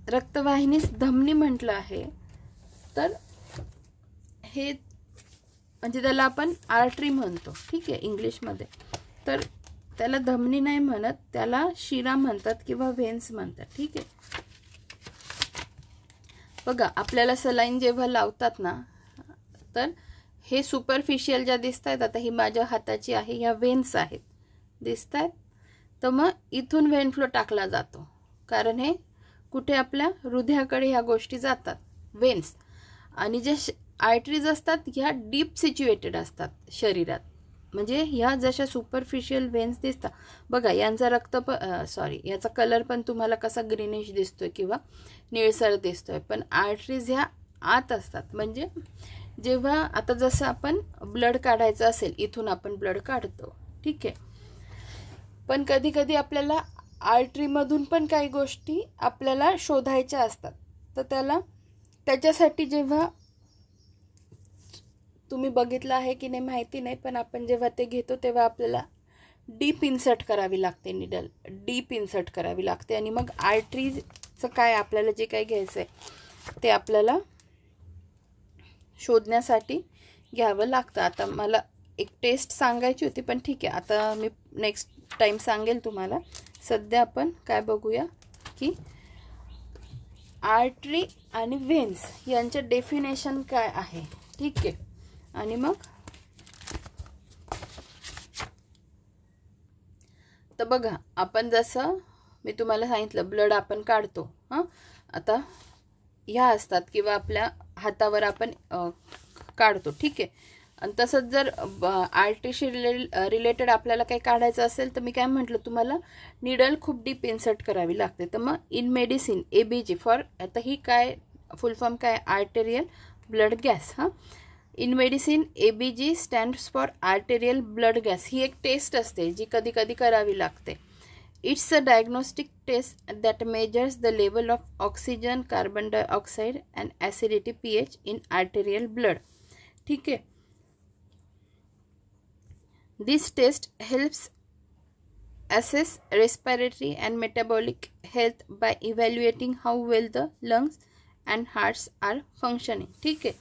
रक्तवाहिनीस धमनी म्हटलं आहे तर हे म्हणजे त्याला आपण आर्टरी म्हणतो. ठीक आहे इंग्लिशमध्ये. तर त्याला धमनी नाही म्हणत, त्याला शिरा म्हणतात किंवा व्हेन्स म्हणतात. ठीक आहे. बघा आपल्याला सलाईन जेव्हा लावतात ना तर हे सुपरफिशियल ज्या दिसत आहेत. आता ही माझ्या हाताची आहे. ह्या व्हेन्स आहेत दिसत आहेत. तर मग इथून व्हेन फ्लो टाकला जातो कारण हे कुठे आपल्या हृदयाकडे ह्या गोष्टी जातात व्हेन्स. आणि जे आर्टरीज असतात ह्या डीप सिच्युएटेड असतात शरीरात. म्हणजे ह्या जशा सुपरफिशियल व्हेन्स दिसतात बघा. यांचा याचा कलर पण तुम्हाला कसा ग्रीनिश दिसतोय किंवा निळसर दिसतोय. पण आर्टरीज ह्या आत असतात. म्हणजे जेव्हा आता जसं आपण ब्लड काढायचं असेल इथून आपण ब्लड काढतो. ठीक आहे. पण कधी कधी आपल्याला आर्टरीमधून पण काही गोष्टी आपल्याला शोधायच्या असतात. तर त्याच्यासाठी जेव्हा तुम्ही बघितलं आहे की नाही माहिती नाही पण आपण जेव्हा ते घेतो तेव्हा आपल्याला डीप इन्सर्ट करावी लागते. निडल डीप इन्सर्ट करावी लागते. आणि मग आर्टरीचं काय आपल्याला जे काही घ्यायचं आहे ते आपल्याला शोधण्यासाठी घ्यावं लागतं. आता मला एक टेस्ट सांगायची होती पण ठीक आहे आता मी नेक्स्ट टाइम सांगेल तुम्हाला. सध्या आपण काय बघूया की आर्टरी आणि व्हेन्स यांचे डेफिनेशन काय आहे. ठीक आहे. आणि मग तर बघा आपण जसं मी तुम्हाला सांगितलं ब्लड आपण काढतो. आता ह्या असतात किंवा आपल्या हातावर आपण काढतो. ठीक आहे. आणि तसंच जर आर्टरीशी रिलेटेड आपल्याला काही काढायचं असेल तर मी काय म्हटलं तुम्हाला निडल खूप डीप इन्सर्ट करावी लागते. तर मग इन मेडिसिन ABG फॉर आता ही काय फुल फॉर्म काय arterial blood gas. In medicine ABG stands for arterial blood gas. ही एक टेस्ट असते जी कधी कधी करावी लागते. It's a diagnostic test that measures the level of oxygen, carbon dioxide and acidity pH in arterial blood. ठीक है. This test helps assess respiratory and metabolic health by evaluating how well the lungs and hearts are functioning. ठीक आहे.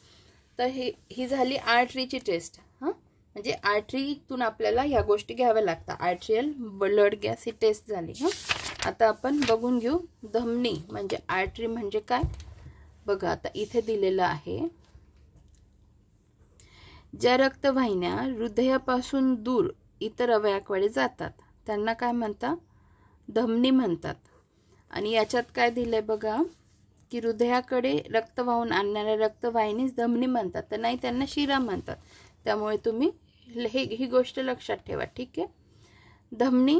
तर ही झाली आर्टरीची taste. म्हणजे आर्टरीतून आपल्याला ह्या गोष्टी घ्याव्या लागतात. आर्ट्रियल ब्लड गॅस ही टेस्ट झाली. आता आपण बघून घेऊ धमनी म्हणजे आर्टरी म्हणजे काय. बघा आता इथे दिलेलं आहे, ज्या रक्तवाहिन्या हृदयापासून दूर इतर अवयवाकडे जातात त्यांना काय म्हणतात, धमनी म्हणतात. आणि याच्यात काय दिलंय बघा की हृदयाकडे रक्त वाहून आणणाऱ्या रक्तवाहिनीस धमनी म्हणतात, तर नाही त्यांना शिरा म्हणतात. त्यामुळे तुम्ही ही गोष्ट लक्षात ठेवा. ठीक आहे. धमनी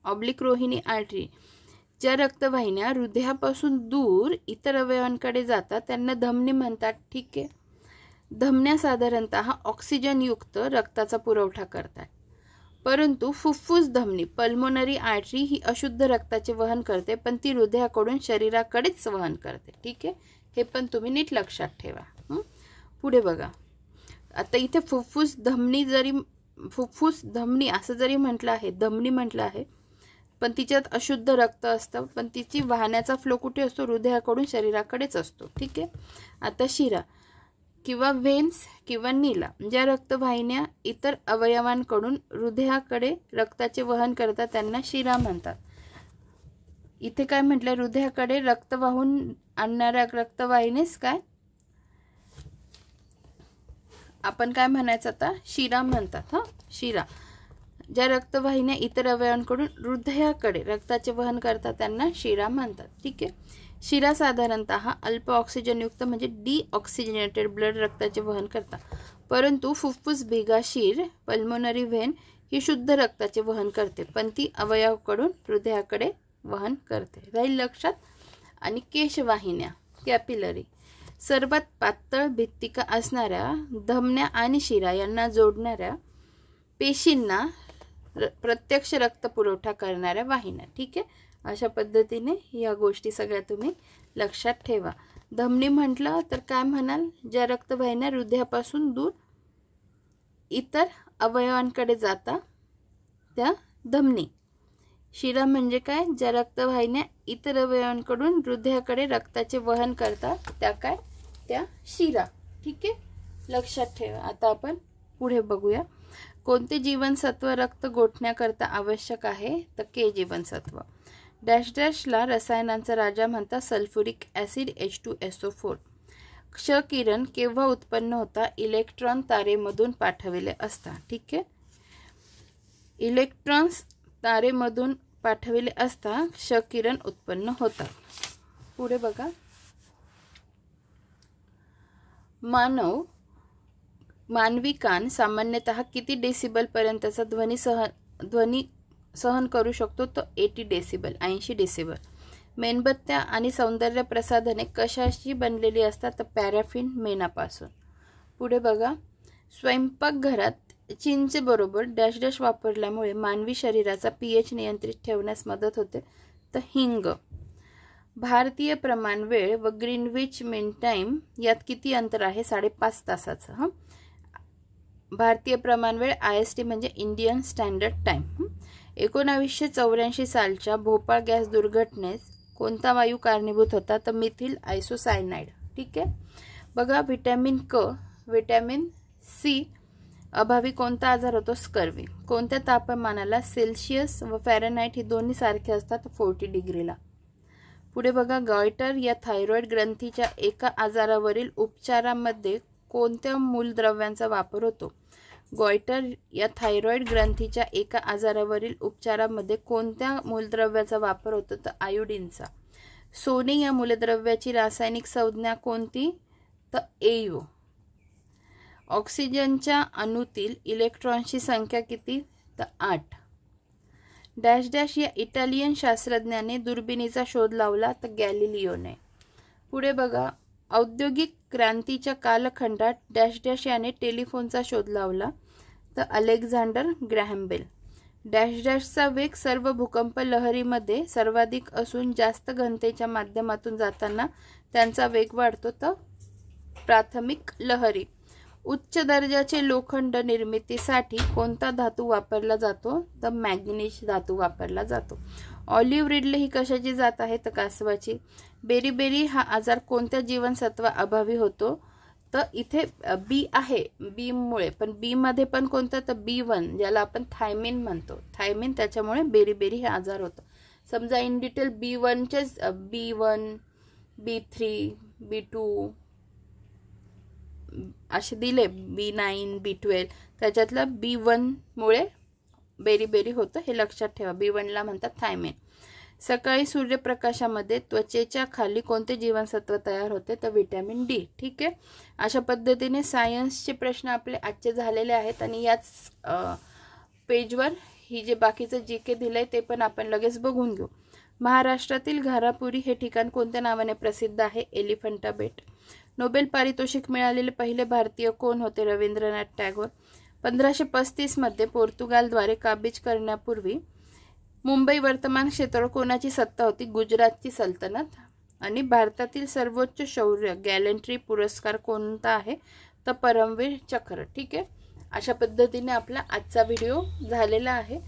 ऑब्लिक रोहिणी आर्टरी, ज्या रक्तवाहिन्या हृदयापासून दूर इतर अवयवांकडे जातात त्यांना धमनी म्हणतात. ठीक आहे. धमन्या साधारणतः ऑक्सिजनयुक्त रक्ताचा पुरवठा करतात, परंतु फुफ्फुस धमनी पल्मोनरी आर्टरी ही अशुद्ध रक्ताचे वहन करते, पण ती हृदयाकडून शरीराकडेच वहन करते. ठीक आहे. हे पण तुम्ही नीट लक्षात ठेवा. पुढे बघा. आता इथे फुफ्फुस धमनी असं जरी म्हटलं आहे, धमनी म्हटलं आहे, पण तिच्यात अशुद्ध रक्त असतं, पण तिची वाहण्याचा फ्लो कुठे असतो, हृदयाकडून शरीराकडेच असतो. ठीक आहे. आता शिरा किंवा व्हेन्स किंवा नीला, ज्या रक्तवाहिन्या इतर अवयवांकडून हृदयाकडे रक्ताचे वहन करतात त्यांना शिरा म्हणतात. इथे काय म्हटलं, हृदयाकडे रक्त वाहून आणणाऱ्या रक्तवाहिनीस काय आपण काय म्हणायचं आता, शिरा म्हणतात. शिरा. ज्या रक्तवाहिन्या इतर अवयवांकडून हृदयाकडे रक्ताचे वहन करतात त्यांना शिरा म्हणतात. ठीक आहे. शिरा साधारणतः अल्प ऑक्सिजनयुक्त म्हणजे डिऑक्सिजनेटेड ब्लड रक्ताचे वहन करतात, परंतु फुफ्फुस भेगाशीर पल्मोनरी व्हेन ही शुद्ध रक्ताचे वहन करते, पण ती अवयवाकडून हृदयाकडे वहन करते. राहील लक्षात. आणि केशवाहिन्या कॅपिलरी, सर्वात पातळ भित्तिका असणाऱ्या धमन्या आणि शिरा यांना जोडणाऱ्या पेशींना प्रत्यक्ष रक्त पुरवठा करणाऱ्या वाहिन्या. ठीक आहे. अशा पद्धतीने या गोष्टी सगळ्या तुम्ही लक्षात ठेवा. धमनी म्हटलं तर काय म्हणाल, ज्या रक्तवाहिन्या हृदयापासून दूर इतर अवयवांकडे जातात त्या धमनी. शिरा म्हणजे काय, ज्या रक्तवाहिन्या इतर अवयवांकडून हृदयाकडे रक्ताचे वहन करतात त्या काय, त्या शिरा. ठीक आहे. लक्षात ठेवा. आता आपण पुढे बघूया. कोणते जीवनसत्व रक्त गोठण्याकरता आवश्यक आहे, तर के जीवनसत्व. डॅश डॅशला रसायनांचा राजा म्हणतात सल्फ्युरिक ॲसिड H2SO4. क्ष किरण केव्हा उत्पन्न होता, इलेक्ट्रॉन तारेमधून पाठविले असता. ठीक आहे. इलेक्ट्रॉन्स तारेमधून पाठविले असता क्ष किरण उत्पन्न होतात. पुढे बघा. मानवी कान सामान्यतः किती डेसिबल पर्यंतचा ध्वनी सहन करू शकतो, तो 80 डेसिबल 80 डेसिबल. मेणबत्त्या आणि सौंदर्य प्रसाधने कशाशी बनलेली असतात, तर पॅराफिन मेणापासून. पुढे बघा. स्वयंपाकघरात चिंचेबरोबर डॅश डॅश वापरल्यामुळे मानवी शरीराचा pH नियंत्रित ठेवण्यास मदत होते, तर हिंग. भारतीय प्रमाण वेळ व ग्रीनविच मीन टाइम यात किती अंतर आहे, 5.5 तासाचं. भारतीय प्रमाण वेळ IST म्हणजे इंडियन स्टँडर्ड टाइम. 1984 सालच्या भोपाळ गॅस दुर्घटनेस कोणता वायू कारणीभूत होता, तर मिथिल आयसोसायनाइड. ठीक आहे. बघा. व्हिटॅमिन क, व्हिटॅमिन सी अभावी कोणता आजार होतो, स्कर्वी. कोणत्या तापमानाला सेल्सिअस व फॅरनहाइट ही दोन्ही सारखे असतात, 40 डिग्रीला. पुढे बघा. गॉयटर या थायरॉइड ग्रंथीच्या एका आजारावरील उपचारामध्ये कोणत्या मूलद्रव्यांचा वापर होतो. गॉयटर या थायरॉइड ग्रंथीच्या एका आजारावरील उपचारामध्ये कोणत्या मूलद्रव्याचा वापर होतो, तर आयोडीनचा. सोने या मूलद्रव्याची रासायनिक संज्ञा कोणती, तर AU. ऑक्सिजनच्या अणूतील इलेक्ट्रॉन्सची संख्या किती, तर 8. डॅश डॅश या इटालियन शास्त्रज्ञाने दुर्बिणीचा शोध लावला, तर गॅलिलिओने. पुढे बघा. औद्योगिक क्रांतीच्या कालखंडात डॅश डॅश याने टेलिफोनचा शोध लावला, तर अलेक्झांडर ग्रॅहम बेल. डॅश डॅशचा वेग सर्व भूकंप लहरीमध्ये सर्वाधिक असून जास्त घनतेच्या माध्यमातून जाताना त्यांचा वेग वाढतो. तर प्राथमिक लहरी. उच्च दर्जाचे लोखंड निर्मितीसाठी कोणता धातू वापरला जातो? तर मॅंगनीज धातू वापरला जातो. ऑलिव्ह रिडले ही कशाची जात आहे? तर कासवाची. बेरीबेरी हा आजार कोणत्या जीवनसत्वा अभावी होतो? तर इथे बी आहे, बी मुळे, पण बी मध्ये पण कोणतं? तर B1 ज्याला आपण थायमिन म्हणतो. थायमिन, त्याच्यामुळे बेरीबेरी हे आजार होतो. समजा in detail B1चेच B1, B3, B2 असे दिले, B9, B12, त्याच्यातलं B1 मुळे बेरीबेरी होतं, हे लक्षात ठेवा. B1ला म्हणतात थायमिन. सकाळी सूर्यप्रकाशामध्ये त्वचेच्या खाली कोणते जीवनसत्व तयार होते? तर व्हिटॅमिन डी. ठीक आहे. अशा पद्धतीने सायन्सचे प्रश्न आपले आजचे झालेले आहेत आणि याच पेजवर ही जे बाकीचं GK दिलंय ते पण आपण लगेच बघून घेऊ. महाराष्ट्रातील घारापुरी हे ठिकाण कोणत्या नावाने प्रसिद्ध आहे? एलिफंटा बेट. नोबेल पारितोषिक मिळालेले पहिले भारतीय कोण होते? रवींद्रनाथ टागोर. 1535 मध्ये पोर्तुगालद्वारे काबीज करण्यापूर्वी मुंबई वर्तमान क्षेत्रावर कोणाची सत्ता होती? गुजरातची सल्तनत. आणि भारतातील सर्वोच्च शौर्य गॅलंट्री पुरस्कार कोणता आहे? तर परमवीर चक्र. ठीक आहे. अशा पद्धतीने आपला आजचा व्हिडिओ झालेला आहे.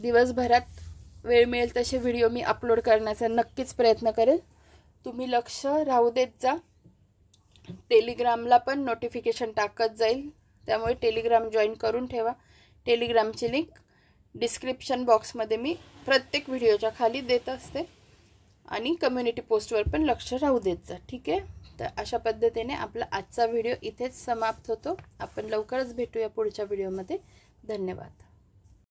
दिवसभरात वेळ मिळेल तसे व्हिडिओ मी अपलोड करण्याचा नक्कीच प्रयत्न करेल. तुम्ही लक्ष राहू देत जा. टेलिग्रामला पण नोटिफिकेशन टाकत जाईल, त्यामुळे टेलिग्राम जॉईन करून ठेवा. टेलिग्रामची लिंक डिस्क्रिप्शन बॉक्समध्ये मी प्रत्येक व्हिडिओच्या खाली देत असते आणि कम्युनिटी पोस्टवर पण लक्ष राहू देत जा. ठीक आहे. तर अशा पद्धतीने आपला आजचा व्हिडिओ इथेच समाप्त होतो. आपण लवकरच भेटूया पुढच्या व्हिडिओमध्ये. धन्यवाद.